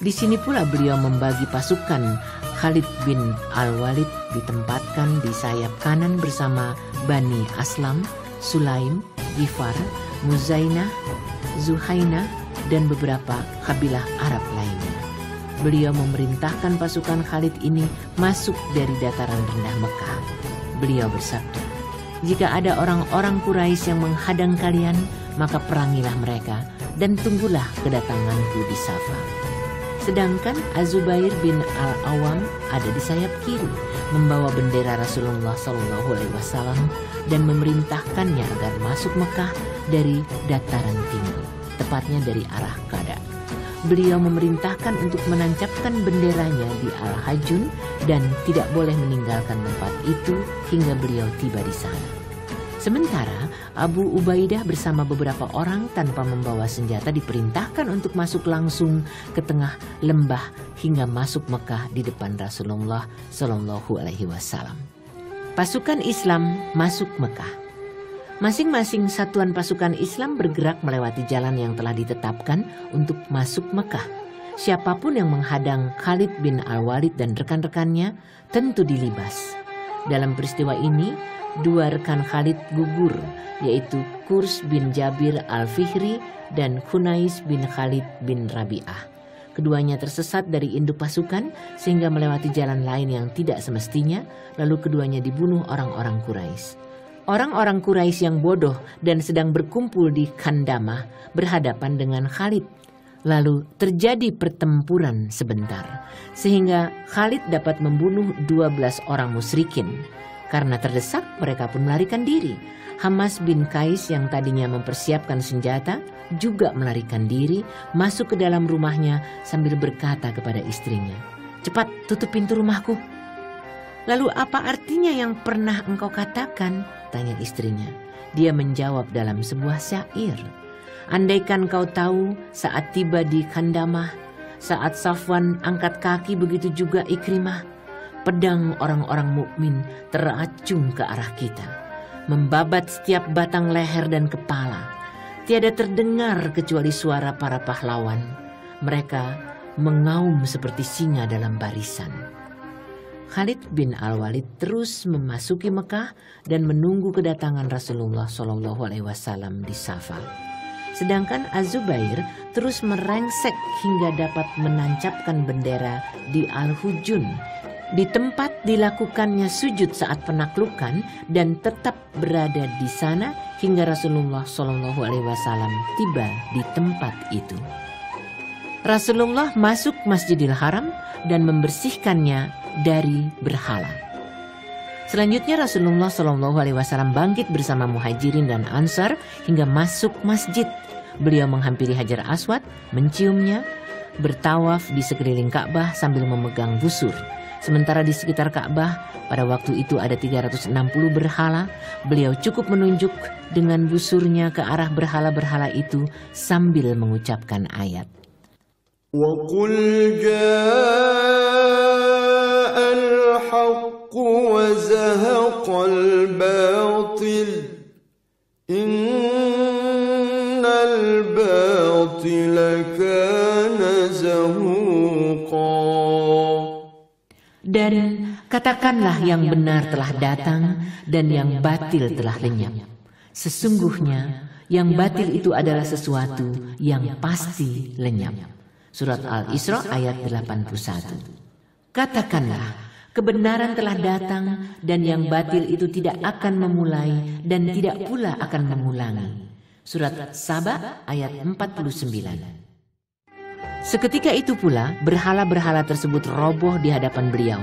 Di sini pula beliau membagi pasukan. Khalid bin Al-Walid ditempatkan di sayap kanan bersama Bani Aslam, Sulaim, Gifar, Muzainah, Zuhainah, dan beberapa kabilah Arab lainnya. Beliau memerintahkan pasukan Khalid ini masuk dari dataran rendah Mekah. Beliau bersabda, "Jika ada orang-orang Quraisy yang menghadang kalian, maka perangilah mereka dan tunggulah kedatanganku di Safa." Sedangkan Az-Zubair bin Al-Awam ada di sayap kiri, membawa bendera Rasulullah SAW dan memerintahkannya agar masuk Mekah dari dataran tinggi, tepatnya dari arah Qada. Beliau memerintahkan untuk menancapkan benderanya di Al-Hajun dan tidak boleh meninggalkan tempat itu hingga beliau tiba di sana. Sementara Abu Ubaidah bersama beberapa orang tanpa membawa senjata diperintahkan untuk masuk langsung ke tengah lembah hingga masuk Mekah di depan Rasulullah SAW. Pasukan Islam masuk Mekah. Masing-masing satuan pasukan Islam bergerak melewati jalan yang telah ditetapkan untuk masuk Mekah. Siapapun yang menghadang Khalid bin Al-Walid dan rekan-rekannya tentu dilibas. Dalam peristiwa ini, 2 rekan Khalid gugur, yaitu Kurs bin Jabir Al-Fihri dan Khunais bin Khalid bin Rabi'ah. Keduanya tersesat dari induk pasukan sehingga melewati jalan lain yang tidak semestinya, lalu keduanya dibunuh orang-orang Quraisy. Orang-orang Quraisy yang bodoh dan sedang berkumpul di Khandamah berhadapan dengan Khalid. Lalu terjadi pertempuran sebentar, sehingga Khalid dapat membunuh 12 orang musyrikin. Karena terdesak, mereka pun melarikan diri. Hammas bin Qais yang tadinya mempersiapkan senjata juga melarikan diri, masuk ke dalam rumahnya sambil berkata kepada istrinya, "Cepat tutup pintu rumahku." "Lalu apa artinya yang pernah engkau katakan?" tanya istrinya. Dia menjawab dalam sebuah syair, "Andaikan kau tahu saat tiba di Khandamah, saat Safwan angkat kaki begitu juga Ikrimah, pedang orang-orang mukmin teracung ke arah kita, membabat setiap batang leher dan kepala. Tiada terdengar kecuali suara para pahlawan. Mereka mengaum seperti singa dalam barisan. Khalid bin Al-Walid terus memasuki Mekah dan menunggu kedatangan Rasulullah SAW di Safa. Sedangkan Az-Zubair terus merengsek hingga dapat menancapkan bendera di Al-Hujun, di tempat dilakukannya sujud saat penaklukan, dan tetap berada di sana hingga Rasulullah SAW tiba di tempat itu. Rasulullah masuk Masjidil Haram dan membersihkannya dari berhala. Selanjutnya Rasulullah SAW bangkit bersama Muhajirin dan Ansar hingga masuk masjid. Beliau menghampiri Hajar Aswad, menciumnya, bertawaf di sekeliling Ka'bah sambil memegang busur. Sementara di sekitar Ka'bah pada waktu itu ada 360 berhala. Beliau cukup menunjuk dengan busurnya ke arah berhala-berhala itu sambil mengucapkan ayat. وَقُلْ جَاءَ الْحَقُّ وَزَهَقَ الْبَاطِلُ إِنَّ الْبَاطِلَ كَانَ زَهُوقًا. Dan katakanlah yang benar telah datang dan yang batil telah lenyap. Sesungguhnya yang batil itu adalah sesuatu yang pasti lenyap. Surat Al-Isra ayat 81. Katakanlah, kebenaran telah datang dan yang batil itu tidak akan memulai dan tidak pula akan mengulangi. Surat Saba ayat 49. Seketika itu pula berhala-berhala tersebut roboh di hadapan beliau.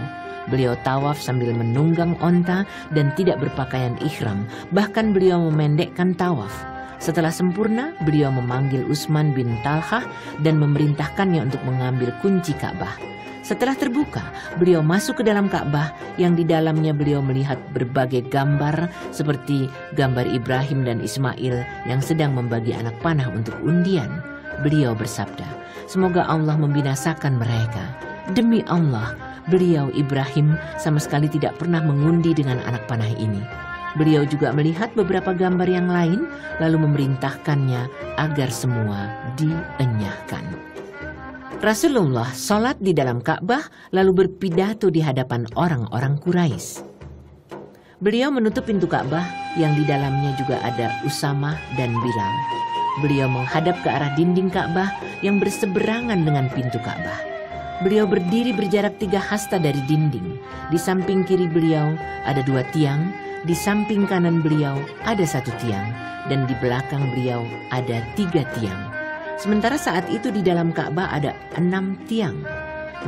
Beliau tawaf sambil menunggang onta dan tidak berpakaian ihram. Bahkan beliau memendekkan tawaf. Setelah sempurna, beliau memanggil Utsman bin Talhah dan memerintahkannya untuk mengambil kunci Ka'bah. Setelah terbuka, beliau masuk ke dalam Ka'bah yang di dalamnya beliau melihat berbagai gambar seperti gambar Ibrahim dan Ismail yang sedang membagi anak panah untuk undian. Beliau bersabda, "Semoga Allah membinasakan mereka." Demi Allah, beliau Ibrahim sama sekali tidak pernah mengundi dengan anak panah ini. Beliau juga melihat beberapa gambar yang lain, lalu memerintahkannya agar semua dienyahkan. Rasulullah sholat di dalam Ka'bah, lalu berpidato di hadapan orang-orang Quraisy. Beliau menutup pintu Ka'bah yang di dalamnya juga ada Usamah dan Bilal. Beliau menghadap ke arah dinding Ka'bah yang berseberangan dengan pintu Ka'bah. Beliau berdiri berjarak 3 hasta dari dinding. Di samping kiri beliau ada 2 tiang. Di samping kanan beliau ada 1 tiang, dan di belakang beliau ada 3 tiang. Sementara saat itu di dalam Ka'bah ada 6 tiang.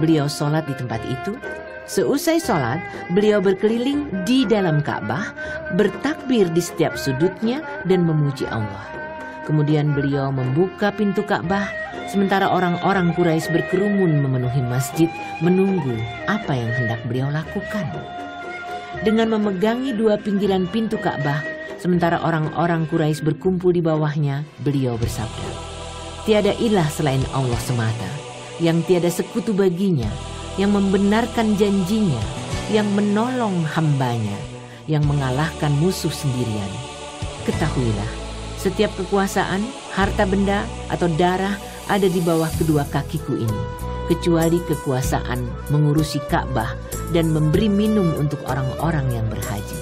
Beliau sholat di tempat itu. Seusai sholat, beliau berkeliling di dalam Ka'bah, bertakbir di setiap sudutnya dan memuji Allah. Kemudian beliau membuka pintu Ka'bah, sementara orang-orang Quraisy berkerumun memenuhi masjid menunggu apa yang hendak beliau lakukan. Dengan memegangi 2 pinggiran pintu Ka'bah, sementara orang-orang Quraisy berkumpul di bawahnya, beliau bersabda, "Tiada ilah selain Allah semata, yang tiada sekutu baginya, yang membenarkan janjinya, yang menolong hambanya, yang mengalahkan musuh sendirian. Ketahuilah, setiap kekuasaan, harta benda, atau darah ada di bawah kedua kakiku ini, kecuali kekuasaan mengurusi Ka'bah dan memberi minum untuk orang-orang yang berhaji.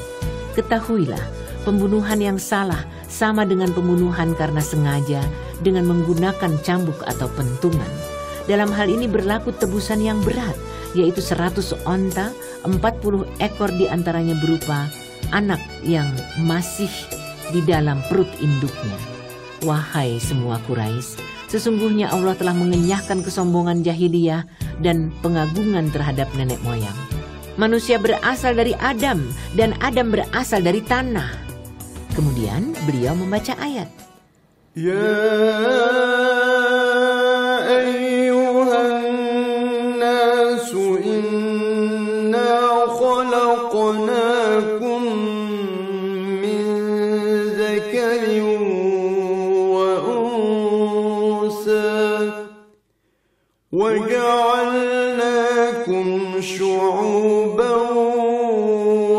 Ketahuilah, pembunuhan yang salah sama dengan pembunuhan karena sengaja dengan menggunakan cambuk atau pentungan. Dalam hal ini berlaku tebusan yang berat, yaitu 100 onta, 40 ekor diantaranya berupa anak yang masih di dalam perut induknya. Wahai semua Quraisy, sesungguhnya Allah telah mengenyahkan kesombongan jahiliyah dan pengagungan terhadap nenek moyang. Manusia berasal dari Adam dan Adam berasal dari tanah." Kemudian beliau membaca ayat. Ya ayyuhan nasu inna khalaqnakum min zakarin wa unsa wa ja'alnakum شعوبا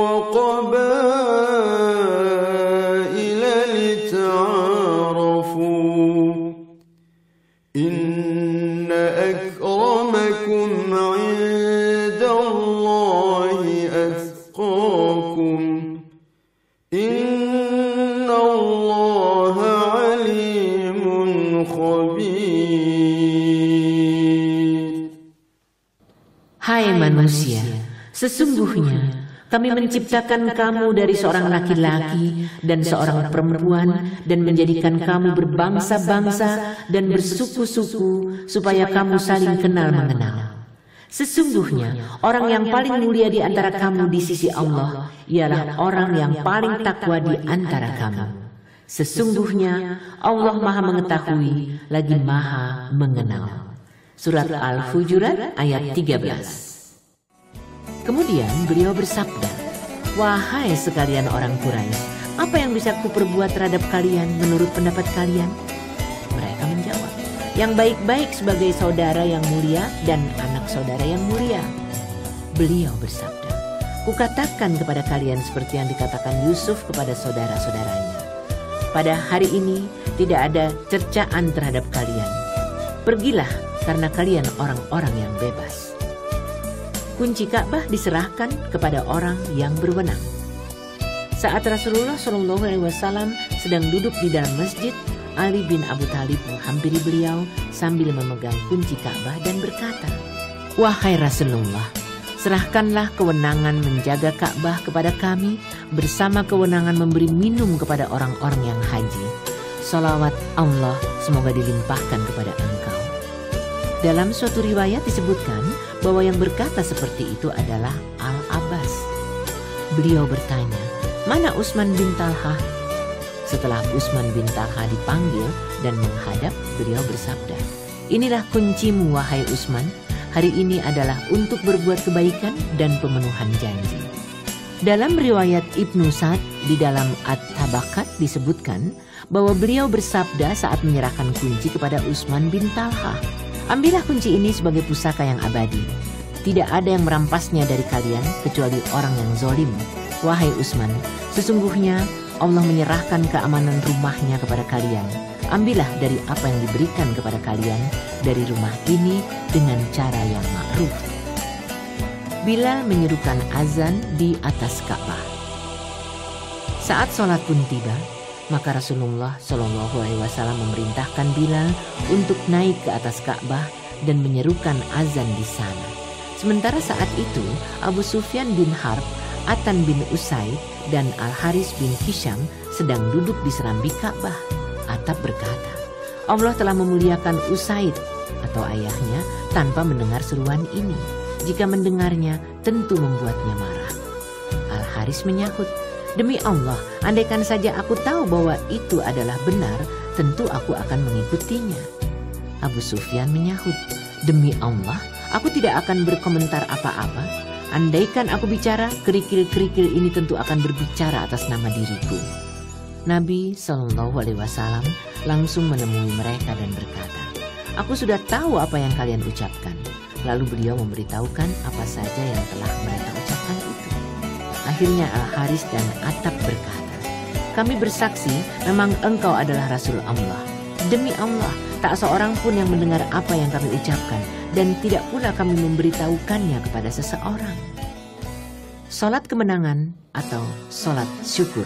وقبائل لتعارفوا إن أكرمكم عند الله أتقاكم إن الله عليم خبير. Hai manusia, sesungguhnya kami menciptakan kamu dari seorang laki-laki dan seorang perempuan dan menjadikan kamu berbangsa-bangsa dan bersuku-suku supaya kamu saling kenal mengenal. Sesungguhnya orang yang paling mulia di antara kamu di sisi Allah ialah orang yang paling takwa di antara kamu. Sesungguhnya Allah Maha mengetahui lagi Maha mengenal. Surat Al-Hujurat ayat 13. Kemudian beliau bersabda, "Wahai sekalian orang Quraisy, apa yang bisa kuperbuat terhadap kalian menurut pendapat kalian?" Mereka menjawab, "Yang baik-baik sebagai saudara yang mulia dan anak saudara yang mulia." Beliau bersabda, "Kukatakan kepada kalian seperti yang dikatakan Yusuf kepada saudara-saudaranya. Pada hari ini tidak ada cercaan terhadap kalian. Pergilah karena kalian orang-orang yang bebas." Kunci Ka'bah diserahkan kepada orang yang berwenang. Saat Rasulullah SAW sedang duduk di dalam masjid, Ali bin Abu Thalib menghampiri beliau sambil memegang kunci Ka'bah dan berkata, "Wahai Rasulullah, serahkanlah kewenangan menjaga Ka'bah kepada kami bersama kewenangan memberi minum kepada orang-orang yang haji. Salawat Allah semoga dilimpahkan kepada engkau." Dalam suatu riwayat disebutkan bahwa yang berkata seperti itu adalah Al-Abbas. Beliau bertanya, "Mana Utsman bin Talha?" Setelah Utsman bin Talha dipanggil dan menghadap, beliau bersabda, "Inilah kuncimu wahai Utsman. Hari ini adalah untuk berbuat kebaikan dan pemenuhan janji." Dalam riwayat Ibnu Sa'd di dalam At-Tabaqat disebutkan bahwa beliau bersabda saat menyerahkan kunci kepada Utsman bin Talha, "Ambillah kunci ini sebagai pusaka yang abadi. Tidak ada yang merampasnya dari kalian kecuali orang yang zalim. Wahai Utsman, sesungguhnya Allah menyerahkan keamanan rumahnya kepada kalian. Ambillah dari apa yang diberikan kepada kalian dari rumah ini dengan cara yang ma'ruf." Bilal menyerukan azan di atas Ka'bah. Saat sholat pun tiba, maka Rasulullah SAW memerintahkan Bilal untuk naik ke atas Ka'bah dan menyerukan azan di sana. Sementara saat itu Abu Sufyan bin Harb, Atan bin Usaid, dan Al-Haris bin Hisham sedang duduk di serambi Ka'bah. Atab berkata, "Allah telah memuliakan Usaid atau ayahnya tanpa mendengar seruan ini. Jika mendengarnya tentu membuatnya marah." Al-Haris menyahut, "Demi Allah, andaikan saja aku tahu bahwa itu adalah benar, tentu aku akan mengikutinya." Abu Sufyan menyahut, "Demi Allah, aku tidak akan berkomentar apa-apa. Andaikan aku bicara, kerikil-kerikil ini tentu akan berbicara atas nama diriku." Nabi SAW langsung menemui mereka dan berkata, "Aku sudah tahu apa yang kalian ucapkan." Lalu beliau memberitahukan apa saja yang telah mereka ucapkan itu. Akhirnya Al-Haris dan Atab berkata, "Kami bersaksi memang engkau adalah Rasul Allah. Demi Allah, tak seorang pun yang mendengar apa yang kami ucapkan dan tidak pula kami memberitahukannya kepada seseorang." Salat kemenangan atau salat syukur.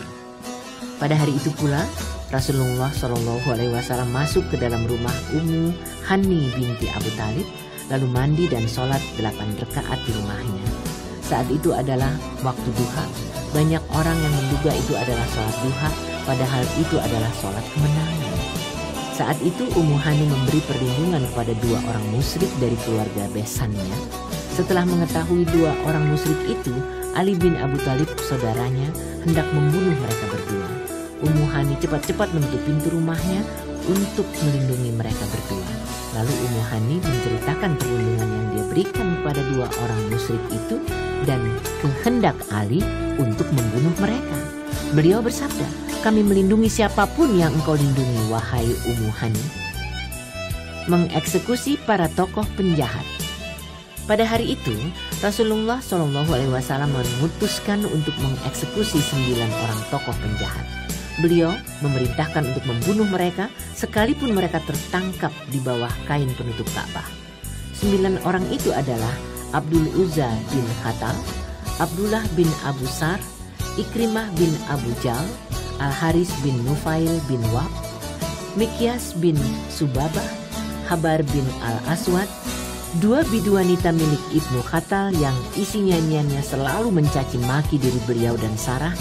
Pada hari itu pula Rasulullah SAW masuk ke dalam rumah Ummu Hani binti Abu Thalib, lalu mandi dan salat 8 rakaat di rumahnya. Saat itu adalah waktu duha. Banyak orang yang menduga itu adalah sholat duha, padahal itu adalah sholat kemenangan. Saat itu Ummu Hani memberi perlindungan kepada 2 orang musyrik dari keluarga besannya. Setelah mengetahui 2 orang musyrik itu, Ali bin Abu Thalib saudaranya hendak membunuh mereka berdua. Ummu Hani cepat-cepat menutup pintu rumahnya untuk melindungi mereka berdua. Lalu Ummu Hani menceritakan perlindungan yang dia berikan kepada 2 orang musyrik itu dan kehendak Ali untuk membunuh mereka. Beliau bersabda, "Kami melindungi siapapun yang engkau lindungi, wahai Ummu Hani." Mengeksekusi para tokoh penjahat. Pada hari itu, Rasulullah SAW memutuskan untuk mengeksekusi 9 orang tokoh penjahat. Beliau memerintahkan untuk membunuh mereka sekalipun mereka tertangkap di bawah kain penutup Ka'bah. 9 orang itu adalah Abdul Uzza bin Khattal, Abdullah bin Abu Sar, Ikrimah bin Abu Jal, Al-Haris bin Nufail bin Wab, Mikyas bin Subabah, Habar bin Al-Aswad, 2 bidu wanita milik Ibnu Khattal yang isi nyanyiannya selalu mencaci maki diri beliau dan Sarah,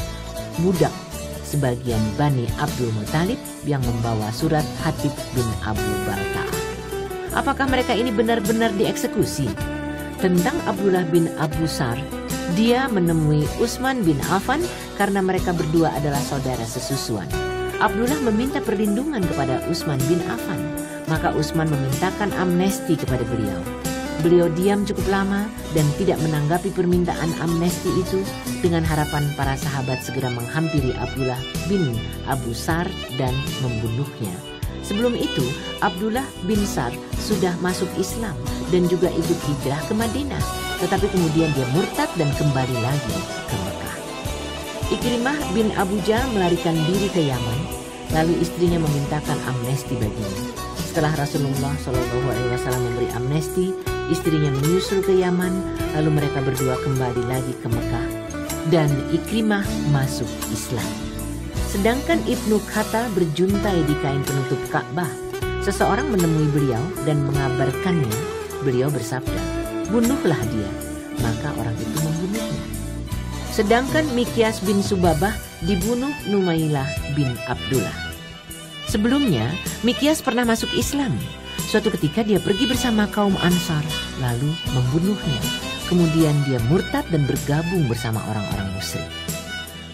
budak sebagian Bani Abdul Muthalib yang membawa surat Hatib bin Abu Balta'ah. Apakah mereka ini benar-benar dieksekusi? Tentang Abdullah bin Abu Sar, dia menemui Utsman bin Affan karena mereka berdua adalah saudara sesusuan. Abdullah meminta perlindungan kepada Utsman bin Affan, maka Utsman memintakan amnesti kepada beliau. Beliau diam cukup lama dan tidak menanggapi permintaan amnesti itu dengan harapan para sahabat segera menghampiri Abdullah bin Abu Sar dan membunuhnya. Sebelum itu, Abdullah bin Sar sudah masuk Islam dan juga ikut hijrah ke Madinah, tetapi kemudian dia murtad dan kembali lagi ke Mekah. Ikrimah bin Abu Jal melarikan diri ke Yaman, lalu istrinya memintakan amnesti baginya. Setelah Rasulullah SAW memberi amnesti, istrinya menyusul ke Yaman, lalu mereka berdua kembali lagi ke Mekah dan Ikrimah masuk Islam. Sedangkan Ibnu Khattal berjuntai di kain penutup Ka'bah. Seseorang menemui beliau dan mengabarkannya. Beliau bersabda, "Bunuhlah dia." Maka orang itu membunuhnya. Sedangkan Mikyas bin Subabah dibunuh Numailah bin Abdullah. Sebelumnya, Mikyas pernah masuk Islam. Suatu ketika dia pergi bersama kaum Ansar, lalu membunuhnya. Kemudian dia murtad dan bergabung bersama orang-orang musyrik.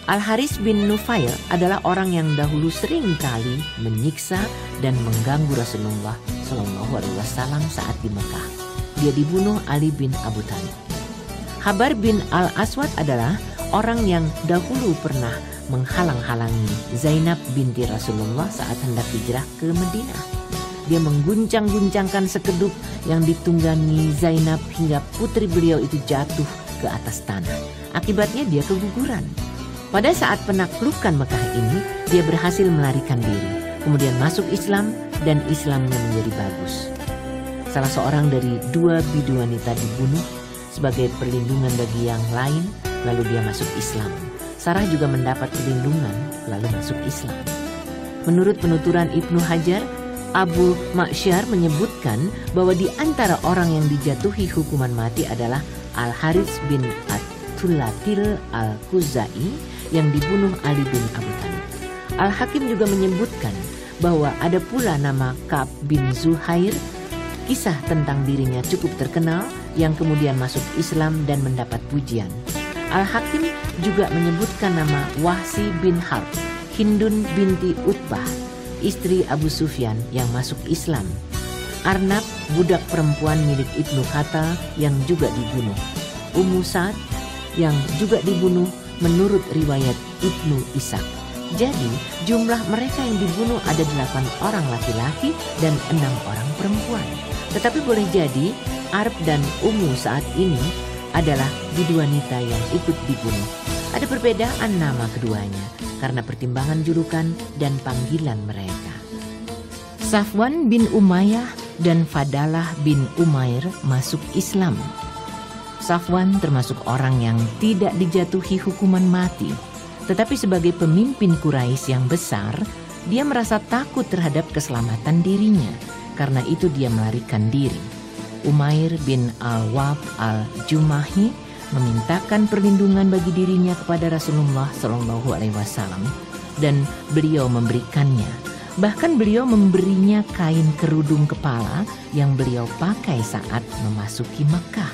Al-Haris bin Nufail adalah orang yang dahulu sering kali menyiksa dan mengganggu Rasulullah SAW saat di Mekah. Dia dibunuh Ali bin Abu Thalib. Habar bin Al-Aswad adalah orang yang dahulu pernah menghalang-halangi Zainab binti Rasulullah saat hendak hijrah ke Madinah. Dia mengguncang-guncangkan sekeduk yang ditunggangi Zainab hingga putri beliau itu jatuh ke atas tanah. Akibatnya dia keguguran. Pada saat penaklukan Mekah ini, dia berhasil melarikan diri, kemudian masuk Islam dan Islamnya menjadi bagus. Salah seorang dari 2 bidu wanita dibunuh sebagai perlindungan bagi yang lain, lalu dia masuk Islam. Sarah juga mendapat perlindungan, lalu masuk Islam. Menurut penuturan Ibnu Hajar, Abu Ma'syar menyebutkan bahwa di antara orang yang dijatuhi hukuman mati adalah Al-Harits bin At-Tulatil Al-Khuzai yang dibunuh Ali bin Abu Thalib. Al-Hakim juga menyebutkan bahwa ada pula nama Ka'ab bin Zuhair, kisah tentang dirinya cukup terkenal, yang kemudian masuk Islam dan mendapat pujian. Al-Hakim juga menyebutkan nama Wahsi bin Harb, Hindun binti Utbah, istri Abu Sufyan yang masuk Islam. Arnab, budak perempuan milik Ibnu Khattal yang juga dibunuh. Ummu Sa'd yang juga dibunuh menurut riwayat Ibnu Ishaq. Jadi jumlah mereka yang dibunuh ada 8 orang laki-laki dan 6 orang perempuan. Tetapi boleh jadi Arb dan Ummu saat ini adalah bidu wanita yang ikut dibunuh. Ada perbedaan nama keduanya karena pertimbangan julukan dan panggilan mereka. Safwan bin Umayyah dan Fadalah bin Umair masuk Islam. Safwan termasuk orang yang tidak dijatuhi hukuman mati, tetapi sebagai pemimpin Quraisy yang besar, dia merasa takut terhadap keselamatan dirinya. Karena itu dia melarikan diri. Umair bin Al-Wab Al-Jumahi memintakan perlindungan bagi dirinya kepada Rasulullah SAW dan beliau memberikannya. Bahkan beliau memberinya kain kerudung kepala yang beliau pakai saat memasuki Mekah.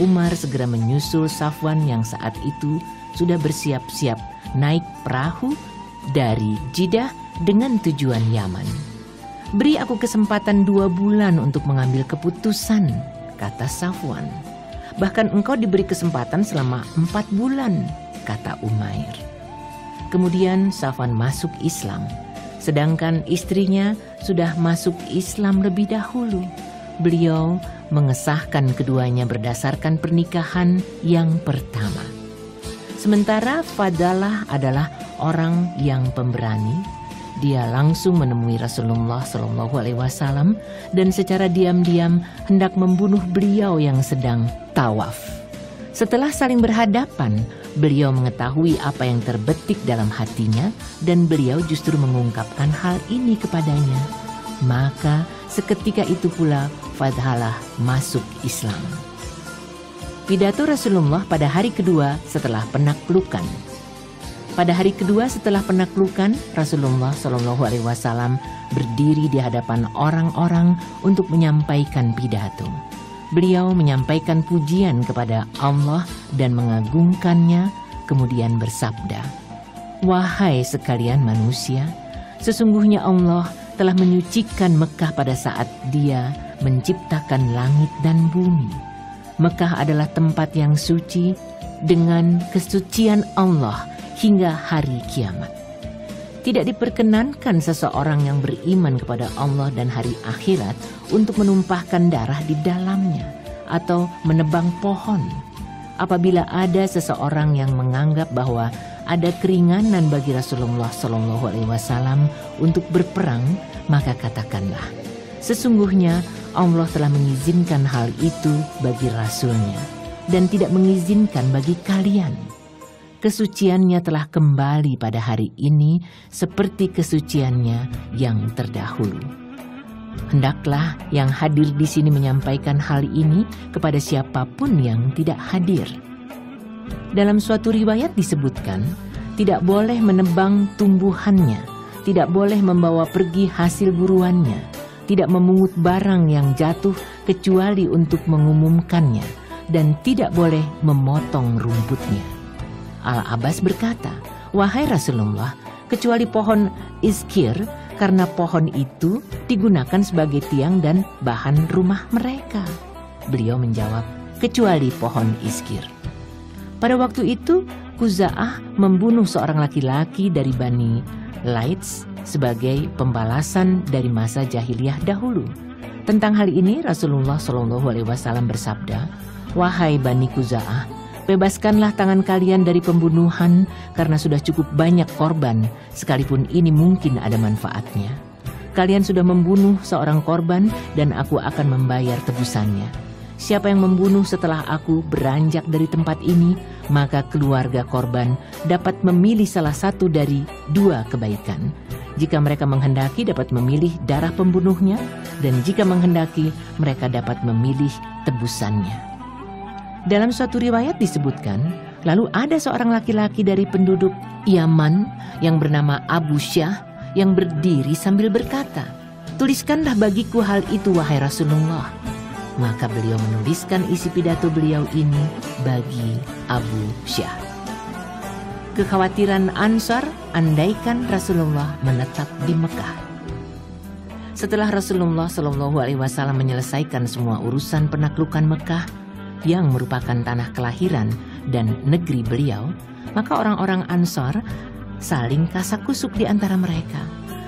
Umar segera menyusul Safwan yang saat itu sudah bersiap-siap naik perahu dari Jeddah dengan tujuan Yaman. "Beri aku kesempatan 2 bulan untuk mengambil keputusan," kata Safwan. "Bahkan engkau diberi kesempatan selama 4 bulan, kata Umair. Kemudian Safwan masuk Islam, sedangkan istrinya sudah masuk Islam lebih dahulu. beliau mengesahkan keduanya berdasarkan pernikahan yang pertama. Sementara Fadalah adalah orang yang pemberani. Dia langsung menemui Rasulullah SAW dan secara diam-diam hendak membunuh beliau yang sedang tawaf. Setelah saling berhadapan, beliau mengetahui apa yang terbetik dalam hatinya dan beliau justru mengungkapkan hal ini kepadanya. Maka seketika itu pula Fadalah masuk Islam. Pidato Rasulullah pada hari kedua setelah penaklukan. Pada hari kedua setelah penaklukan, Rasulullah SAW berdiri di hadapan orang-orang untuk menyampaikan pidato. Beliau menyampaikan pujian kepada Allah dan mengagungkannya, kemudian bersabda, "Wahai sekalian manusia, sesungguhnya Allah telah menyucikan Mekah pada saat Dia menciptakan langit dan bumi. Mekah adalah tempat yang suci dengan kesucian Allah hingga hari kiamat. Tidak diperkenankan seseorang yang beriman kepada Allah dan hari akhirat untuk menumpahkan darah di dalamnya atau menebang pohon. Apabila ada seseorang yang menganggap bahwa ada keringanan bagi Rasulullah SAW untuk berperang, maka katakanlah, sesungguhnya Allah telah mengizinkan hal itu bagi Rasulnya dan tidak mengizinkan bagi kalian. Kesuciannya telah kembali pada hari ini seperti kesuciannya yang terdahulu. Hendaklah yang hadir di sini menyampaikan hal ini kepada siapapun yang tidak hadir." Dalam suatu riwayat disebutkan, tidak boleh menebang tumbuhannya, tidak boleh membawa pergi hasil buruannya, tidak memungut barang yang jatuh kecuali untuk mengumumkannya, dan tidak boleh memotong rumputnya. Al-Abbas berkata, "Wahai Rasulullah, kecuali pohon iskir, karena pohon itu digunakan sebagai tiang dan bahan rumah mereka." Beliau menjawab, "Kecuali pohon iskir." Pada waktu itu, Khuza'ah membunuh seorang laki-laki dari Bani Laits sebagai pembalasan dari masa jahiliyah dahulu. Tentang hal ini, Rasulullah SAW bersabda, "Wahai Bani Khuza'ah, bebaskanlah tangan kalian dari pembunuhan karena sudah cukup banyak korban, sekalipun ini mungkin ada manfaatnya. Kalian sudah membunuh seorang korban dan aku akan membayar tebusannya. Siapa yang membunuh setelah aku beranjak dari tempat ini, maka keluarga korban dapat memilih salah satu dari dua kebaikan. Jika mereka menghendaki dapat memilih darah pembunuhnya, dan jika menghendaki mereka dapat memilih tebusannya." Dalam suatu riwayat disebutkan, lalu ada seorang laki-laki dari penduduk Yaman yang bernama Abu Syah yang berdiri sambil berkata, "Tuliskanlah bagiku hal itu, wahai Rasulullah." Maka beliau menuliskan isi pidato beliau ini bagi Abu Syah. Kekhawatiran Ansar andaikan Rasulullah menetap di Mekah. Setelah Rasulullah SAW menyelesaikan semua urusan penaklukan Mekah, yang merupakan tanah kelahiran dan negeri beliau, maka orang-orang Ansar saling kasak-kusuk di antara mereka.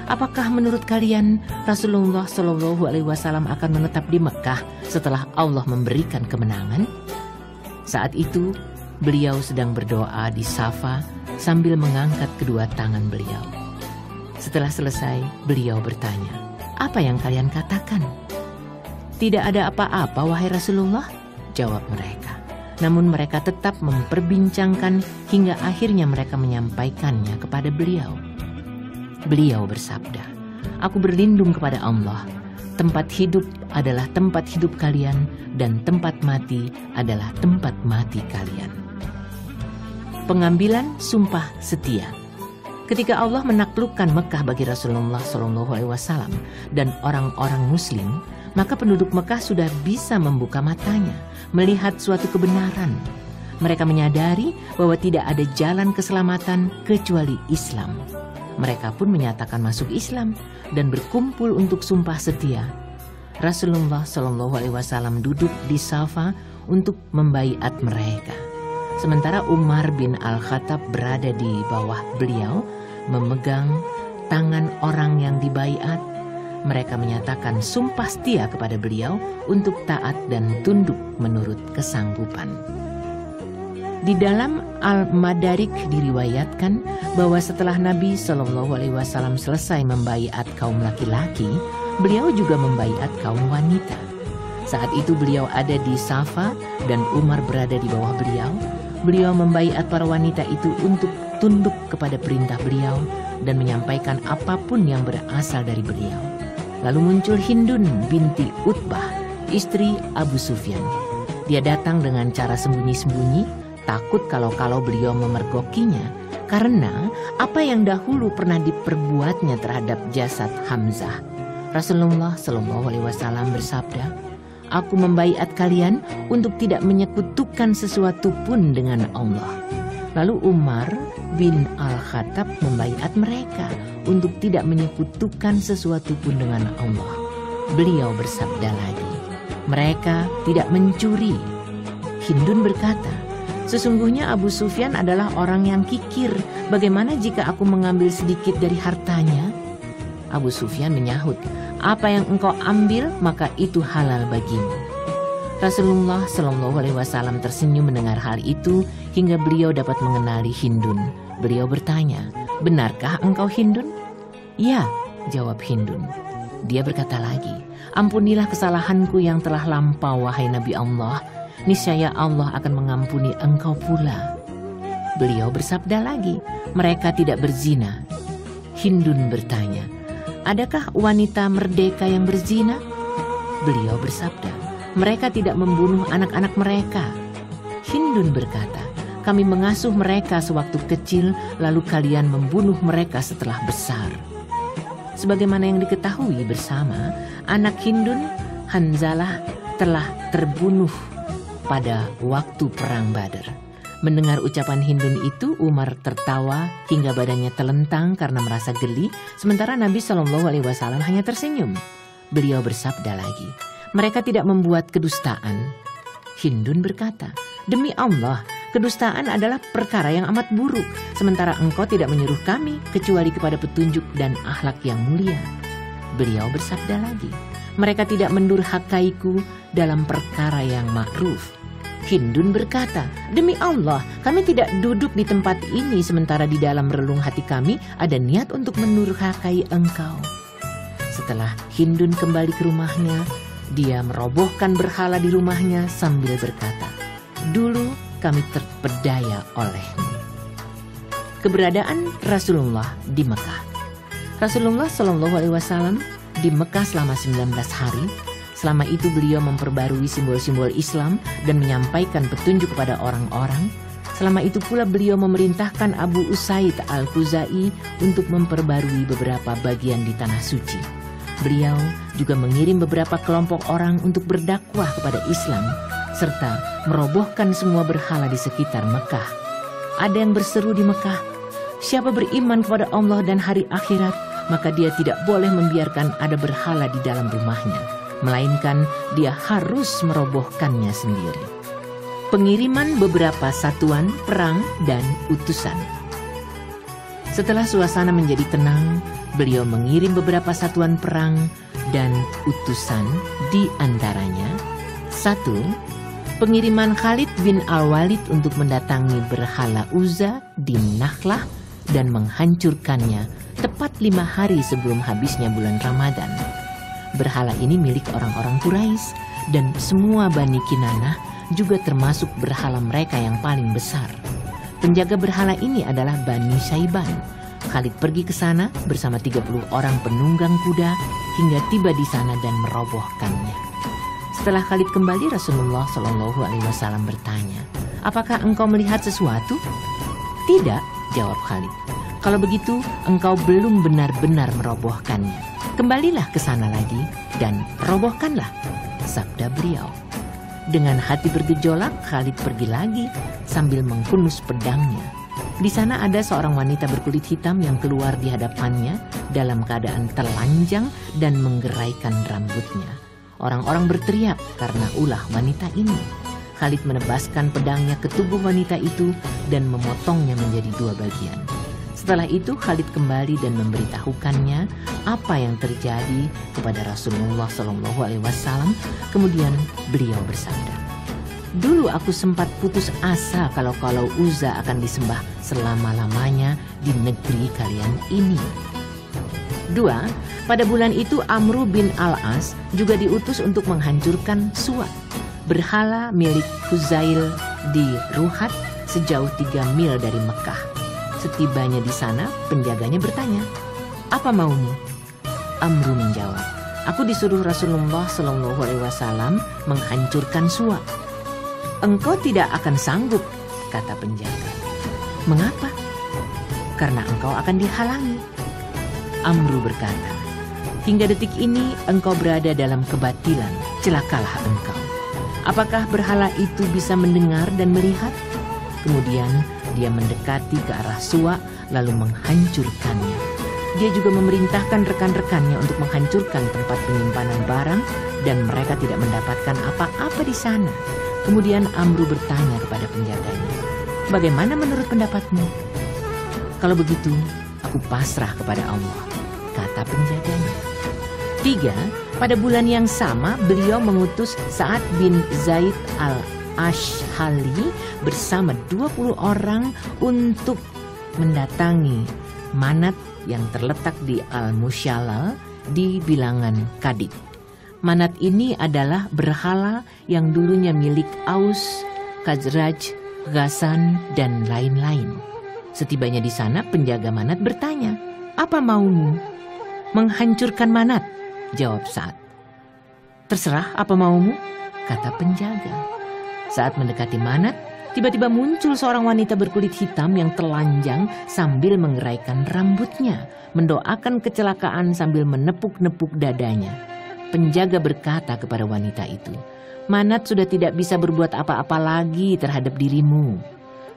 Apakah menurut kalian Rasulullah SAW akan menetap di Mekah setelah Allah memberikan kemenangan? Saat itu beliau sedang berdoa di Safa sambil mengangkat kedua tangan beliau. Setelah selesai, beliau bertanya, "Apa yang kalian katakan?" "Tidak ada apa-apa, wahai Rasulullah," jawab mereka. Namun mereka tetap memperbincangkan hingga akhirnya mereka menyampaikannya kepada beliau. Beliau bersabda, "Aku berlindung kepada Allah. Tempat hidup adalah tempat hidup kalian dan tempat mati adalah tempat mati kalian." Pengambilan sumpah setia. Ketika Allah menaklukkan Mekah bagi Rasulullah SAW dan orang-orang Muslim, maka penduduk Mekah sudah bisa membuka matanya, melihat suatu kebenaran. Mereka menyadari bahwa tidak ada jalan keselamatan kecuali Islam. Mereka pun menyatakan masuk Islam dan berkumpul untuk sumpah setia. Rasulullah SAW duduk di Safa untuk membaiat mereka. Sementara Umar bin Al-Khattab berada di bawah beliau, memegang tangan orang yang dibaiat mereka menyatakan sumpah setia kepada beliau untuk taat dan tunduk menurut kesanggupan. Di dalam Al-Madarik diriwayatkan bahwa setelah Nabi SAW selesai membaiat kaum laki-laki, beliau juga membaiat kaum wanita. Saat itu beliau ada di Safa dan Umar berada di bawah beliau. Beliau membaiat para wanita itu untuk tunduk kepada perintah beliau dan menyampaikan apapun yang berasal dari beliau. Lalu muncul Hindun binti Utbah, istri Abu Sufyan. Dia datang dengan cara sembunyi-sembunyi, takut kalau beliau memergokinya karena apa yang dahulu pernah diperbuatnya terhadap jasad Hamzah. Rasulullah SAW bersabda, "Aku membaiat kalian untuk tidak menyekutukan sesuatu pun dengan Allah." Lalu Umar bin Al-Khattab membaiat mereka untuk tidak menyekutukan sesuatu pun dengan Allah. Beliau bersabda lagi, "Mereka tidak mencuri." Hindun berkata, "Sesungguhnya Abu Sufyan adalah orang yang kikir. Bagaimana jika aku mengambil sedikit dari hartanya?" Abu Sufyan menyahut, "Apa yang engkau ambil maka itu halal bagimu." Rasulullah SAW tersenyum mendengar hal itu hingga beliau dapat mengenali Hindun. Beliau bertanya, "Benarkah engkau Hindun?" "Ya," jawab Hindun. Dia berkata lagi, "Ampunilah kesalahanku yang telah lampau, wahai Nabi Allah. Niscaya Allah akan mengampuni engkau pula." Beliau bersabda lagi, "Mereka tidak berzina." Hindun bertanya, "Adakah wanita merdeka yang berzina?" Beliau bersabda, "Mereka tidak membunuh anak-anak mereka." Hindun berkata, "Kami mengasuh mereka sewaktu kecil, lalu kalian membunuh mereka setelah besar." Sebagaimana yang diketahui bersama, anak Hindun, Hanzalah, telah terbunuh pada waktu perang Badar. Mendengar ucapan Hindun itu, Umar tertawa hingga badannya telentang karena merasa geli, sementara Nabi SAW hanya tersenyum. Beliau bersabda lagi, "Mereka tidak membuat kedustaan." Hindun berkata, "Demi Allah, kedustaan adalah perkara yang amat buruk, sementara engkau tidak menyuruh kami kecuali kepada petunjuk dan akhlak yang mulia." Beliau bersabda lagi, "Mereka tidak mendurhakaiku dalam perkara yang ma'ruf." Hindun berkata, "Demi Allah, kami tidak duduk di tempat ini sementara di dalam relung hati kami ada niat untuk mendurhakai engkau." Setelah Hindun kembali ke rumahnya, dia merobohkan berhala di rumahnya sambil berkata, "Dulu kami terpedaya olehmu." Keberadaan Rasulullah di Mekah. Rasulullah SAW di Mekah selama 19 hari. Selama itu beliau memperbarui simbol-simbol Islam dan menyampaikan petunjuk kepada orang-orang. Selama itu pula beliau memerintahkan Abu Usaid Al-Khuzai untuk memperbarui beberapa bagian di Tanah Suci. Beliau juga mengirim beberapa kelompok orang untuk berdakwah kepada Islam serta merobohkan semua berhala di sekitar Mekah. Ada yang berseru di Mekah, "Siapa beriman kepada Allah dan hari akhirat, maka dia tidak boleh membiarkan ada berhala di dalam rumahnya, melainkan dia harus merobohkannya sendiri." Pengiriman beberapa satuan perang dan utusan. Setelah suasana menjadi tenang, beliau mengirim beberapa satuan perang dan utusan, di antaranya 1. Pengiriman Khalid bin Al-Walid untuk mendatangi berhala Uzza di Nakhlah dan menghancurkannya tepat 5 hari sebelum habisnya bulan Ramadan. Berhala ini milik orang-orang Quraisy dan semua Bani Kinanah, juga termasuk berhala mereka yang paling besar. Penjaga berhala ini adalah Bani Syaiban. Khalid pergi ke sana bersama 30 orang penunggang kuda hingga tiba di sana dan merobohkannya. Setelah Khalid kembali, Rasulullah SAW bertanya, "Apakah engkau melihat sesuatu?" "Tidak," jawab Khalid. "Kalau begitu, engkau belum benar-benar merobohkannya. Kembalilah ke sana lagi dan robohkanlah," sabda beliau. Dengan hati bergejolak, Khalid pergi lagi sambil menghunus pedangnya. Di sana ada seorang wanita berkulit hitam yang keluar di hadapannya dalam keadaan telanjang dan menggeraikan rambutnya. Orang-orang berteriak karena ulah wanita ini. Khalid menebaskan pedangnya ke tubuh wanita itu dan memotongnya menjadi 2 bagian. Setelah itu Khalid kembali dan memberitahukannya apa yang terjadi kepada Rasulullah SAW. Kemudian beliau bersabda, "Dulu aku sempat putus asa kalau Uzza akan disembah selama-lamanya di negeri kalian ini." 2. Pada bulan itu Amru bin Al-As juga diutus untuk menghancurkan Suwa, berhala milik Huzail di Ruhat sejauh 3 mil dari Mekah. Setibanya di sana, penjaganya bertanya, "Apa maumu?" Amru menjawab, "Aku disuruh Rasulullah SAW menghancurkan Suwa." "Engkau tidak akan sanggup," kata penjaga. "Mengapa?" "Karena engkau akan dihalangi." Amru berkata, "Hingga detik ini engkau berada dalam kebatilan, celakalah engkau. Apakah berhala itu bisa mendengar dan melihat?" Kemudian dia mendekati ke arah Suwa lalu menghancurkannya. Dia juga memerintahkan rekan-rekannya untuk menghancurkan tempat penyimpanan barang dan mereka tidak mendapatkan apa-apa di sana. Kemudian Amru bertanya kepada penjaganya, "Bagaimana menurut pendapatmu?" "Kalau begitu, aku pasrah kepada Allah," kata penjaganya. 3. Pada bulan yang sama beliau mengutus Sa'ad bin Zaid al-Ashhali bersama 20 orang untuk mendatangi Manat yang terletak di Al-Musyallal di bilangan Kadid. Manat ini adalah berhala yang dulunya milik Aus, Khazraj, Ghassan, dan lain-lain. Setibanya di sana, penjaga Manat bertanya, "Apa maumu?" "Menghancurkan Manat," jawab Sa'ad. "Terserah apa maumu," kata penjaga. Saat mendekati Manat, tiba-tiba muncul seorang wanita berkulit hitam yang telanjang sambil mengeraikan rambutnya, mendoakan kecelakaan sambil menepuk-nepuk dadanya. Penjaga berkata kepada wanita itu, "Manat sudah tidak bisa berbuat apa-apa lagi terhadap dirimu."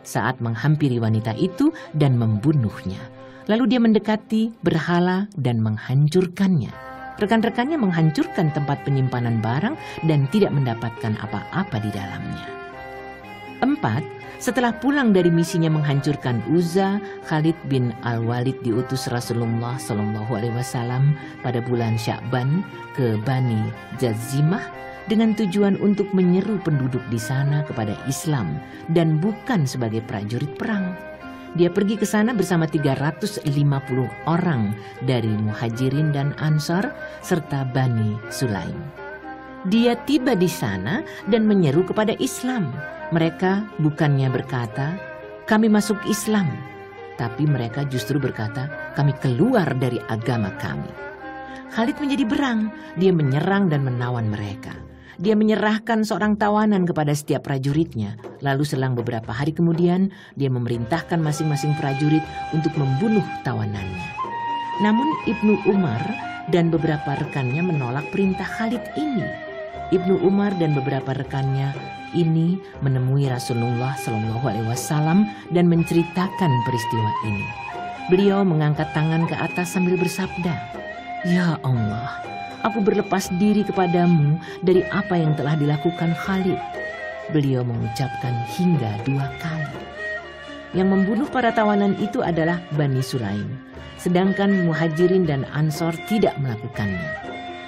Saat menghampiri wanita itu dan membunuhnya. Lalu dia mendekati berhala dan menghancurkannya. Rekan-rekannya menghancurkan tempat penyimpanan barang dan tidak mendapatkan apa-apa di dalamnya. 4. Setelah pulang dari misinya menghancurkan Uzza, Khalid bin Al-Walid diutus Rasulullah SAW pada bulan Sya'ban ke Bani Jazimah dengan tujuan untuk menyeru penduduk di sana kepada Islam dan bukan sebagai prajurit perang. Dia pergi ke sana bersama 350 orang dari Muhajirin dan Ansar serta Bani Sulaim. Dia tiba di sana dan menyeru kepada Islam. Mereka bukannya berkata, "Kami masuk Islam," tapi mereka justru berkata, "Kami keluar dari agama kami." Khalid menjadi berang. Dia menyerang dan menawan mereka. Dia menyerahkan seorang tawanan kepada setiap prajuritnya. Lalu selang beberapa hari kemudian, dia memerintahkan masing-masing prajurit untuk membunuh tawanannya. Namun Ibnu Umar dan beberapa rekannya menolak perintah Khalid ini. Ibnu Umar dan beberapa rekannya ini menemui Rasulullah SAW dan menceritakan peristiwa ini. Beliau mengangkat tangan ke atas sambil bersabda, "Ya Allah, aku berlepas diri kepadamu dari apa yang telah dilakukan Khalid." Beliau mengucapkan hingga 2 kali. Yang membunuh para tawanan itu adalah Bani Sulaim, sedangkan Muhajirin dan Ansor tidak melakukannya.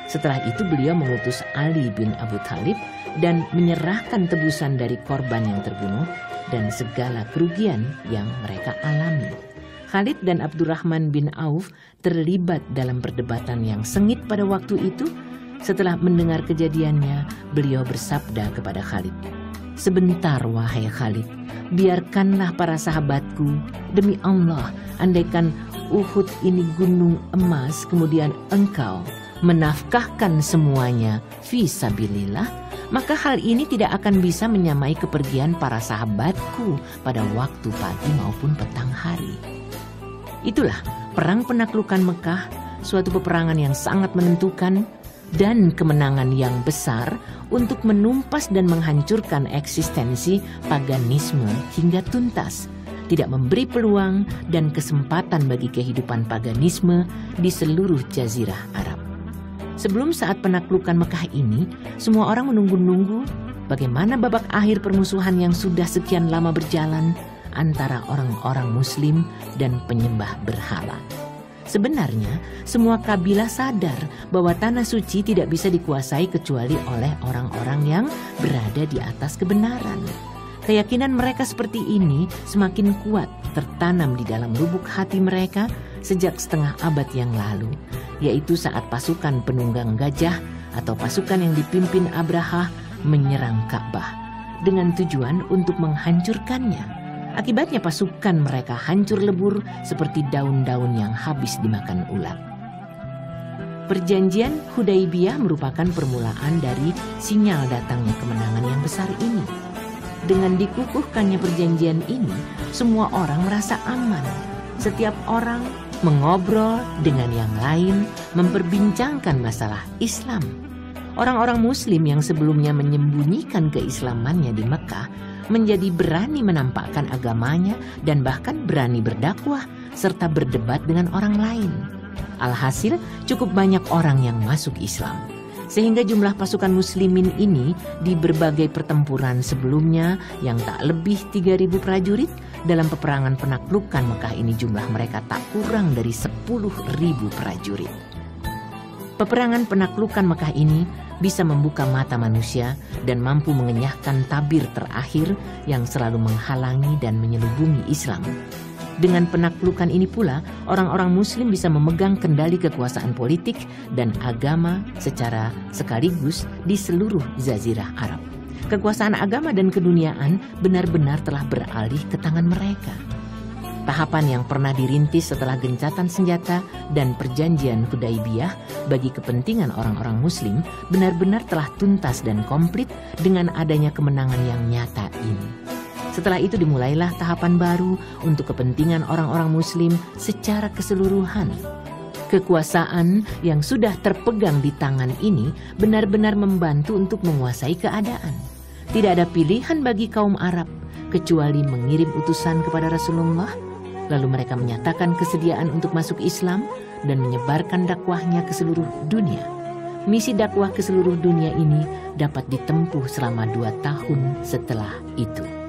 Setelah itu beliau mengutus Ali bin Abu Thalib dan menyerahkan tebusan dari korban yang terbunuh dan segala kerugian yang mereka alami. Khalid dan Abdurrahman bin Auf terlibat dalam perdebatan yang sengit pada waktu itu. Setelah mendengar kejadiannya, beliau bersabda kepada Khalid, "Sebentar wahai Khalid, biarkanlah para sahabatku. Demi Allah, andaikan Uhud ini gunung emas, kemudian engkau menafkahkan semuanya fi sabilillah, maka hal ini tidak akan bisa menyamai kepergian para sahabatku pada waktu pagi maupun petang hari." Itulah perang penaklukan Mekah, suatu peperangan yang sangat menentukan dan kemenangan yang besar untuk menumpas dan menghancurkan eksistensi paganisme hingga tuntas, tidak memberi peluang dan kesempatan bagi kehidupan paganisme di seluruh jazirah Arab. Sebelum saat penaklukan Mekah ini, semua orang menunggu-nunggu bagaimana babak akhir permusuhan yang sudah sekian lama berjalan. antara orang-orang Muslim dan penyembah berhala. Sebenarnya, semua kabilah sadar bahwa tanah suci tidak bisa dikuasai kecuali oleh orang-orang yang berada di atas kebenaran. Keyakinan mereka seperti ini semakin kuat tertanam di dalam lubuk hati mereka sejak setengah abad yang lalu, yaitu saat pasukan penunggang gajah atau pasukan yang dipimpin Abraha menyerang Ka'bah dengan tujuan untuk menghancurkannya. Akibatnya pasukan mereka hancur lebur seperti daun-daun yang habis dimakan ulat. Perjanjian Hudaibiyah merupakan permulaan dari sinyal datangnya kemenangan yang besar ini. Dengan dikukuhkannya perjanjian ini, semua orang merasa aman. Setiap orang mengobrol dengan yang lain, memperbincangkan masalah Islam. Orang-orang Muslim yang sebelumnya menyembunyikan keislamannya di Mekah menjadi berani menampakkan agamanya dan bahkan berani berdakwah serta berdebat dengan orang lain. Alhasil cukup banyak orang yang masuk Islam. Sehingga jumlah pasukan muslimin ini di berbagai pertempuran sebelumnya yang tak lebih 3.000 prajurit, dalam peperangan penaklukan Mekah ini jumlah mereka tak kurang dari 10.000 prajurit. Peperangan penaklukan Mekah ini bisa membuka mata manusia dan mampu mengenyahkan tabir terakhir yang selalu menghalangi dan menyelubungi Islam. Dengan penaklukan ini pula, orang-orang Muslim bisa memegang kendali kekuasaan politik dan agama secara sekaligus di seluruh Jazirah Arab. Kekuasaan agama dan keduniaan benar-benar telah beralih ke tangan mereka. Tahapan yang pernah dirintis setelah gencatan senjata dan perjanjian Hudaibiyah bagi kepentingan orang-orang Muslim benar-benar telah tuntas dan komplit dengan adanya kemenangan yang nyata ini. Setelah itu dimulailah tahapan baru untuk kepentingan orang-orang Muslim secara keseluruhan. Kekuasaan yang sudah terpegang di tangan ini benar-benar membantu untuk menguasai keadaan. Tidak ada pilihan bagi kaum Arab kecuali mengirim utusan kepada Rasulullah. Lalu mereka menyatakan kesediaan untuk masuk Islam dan menyebarkan dakwahnya ke seluruh dunia. Misi dakwah ke seluruh dunia ini dapat ditempuh selama 2 tahun setelah itu.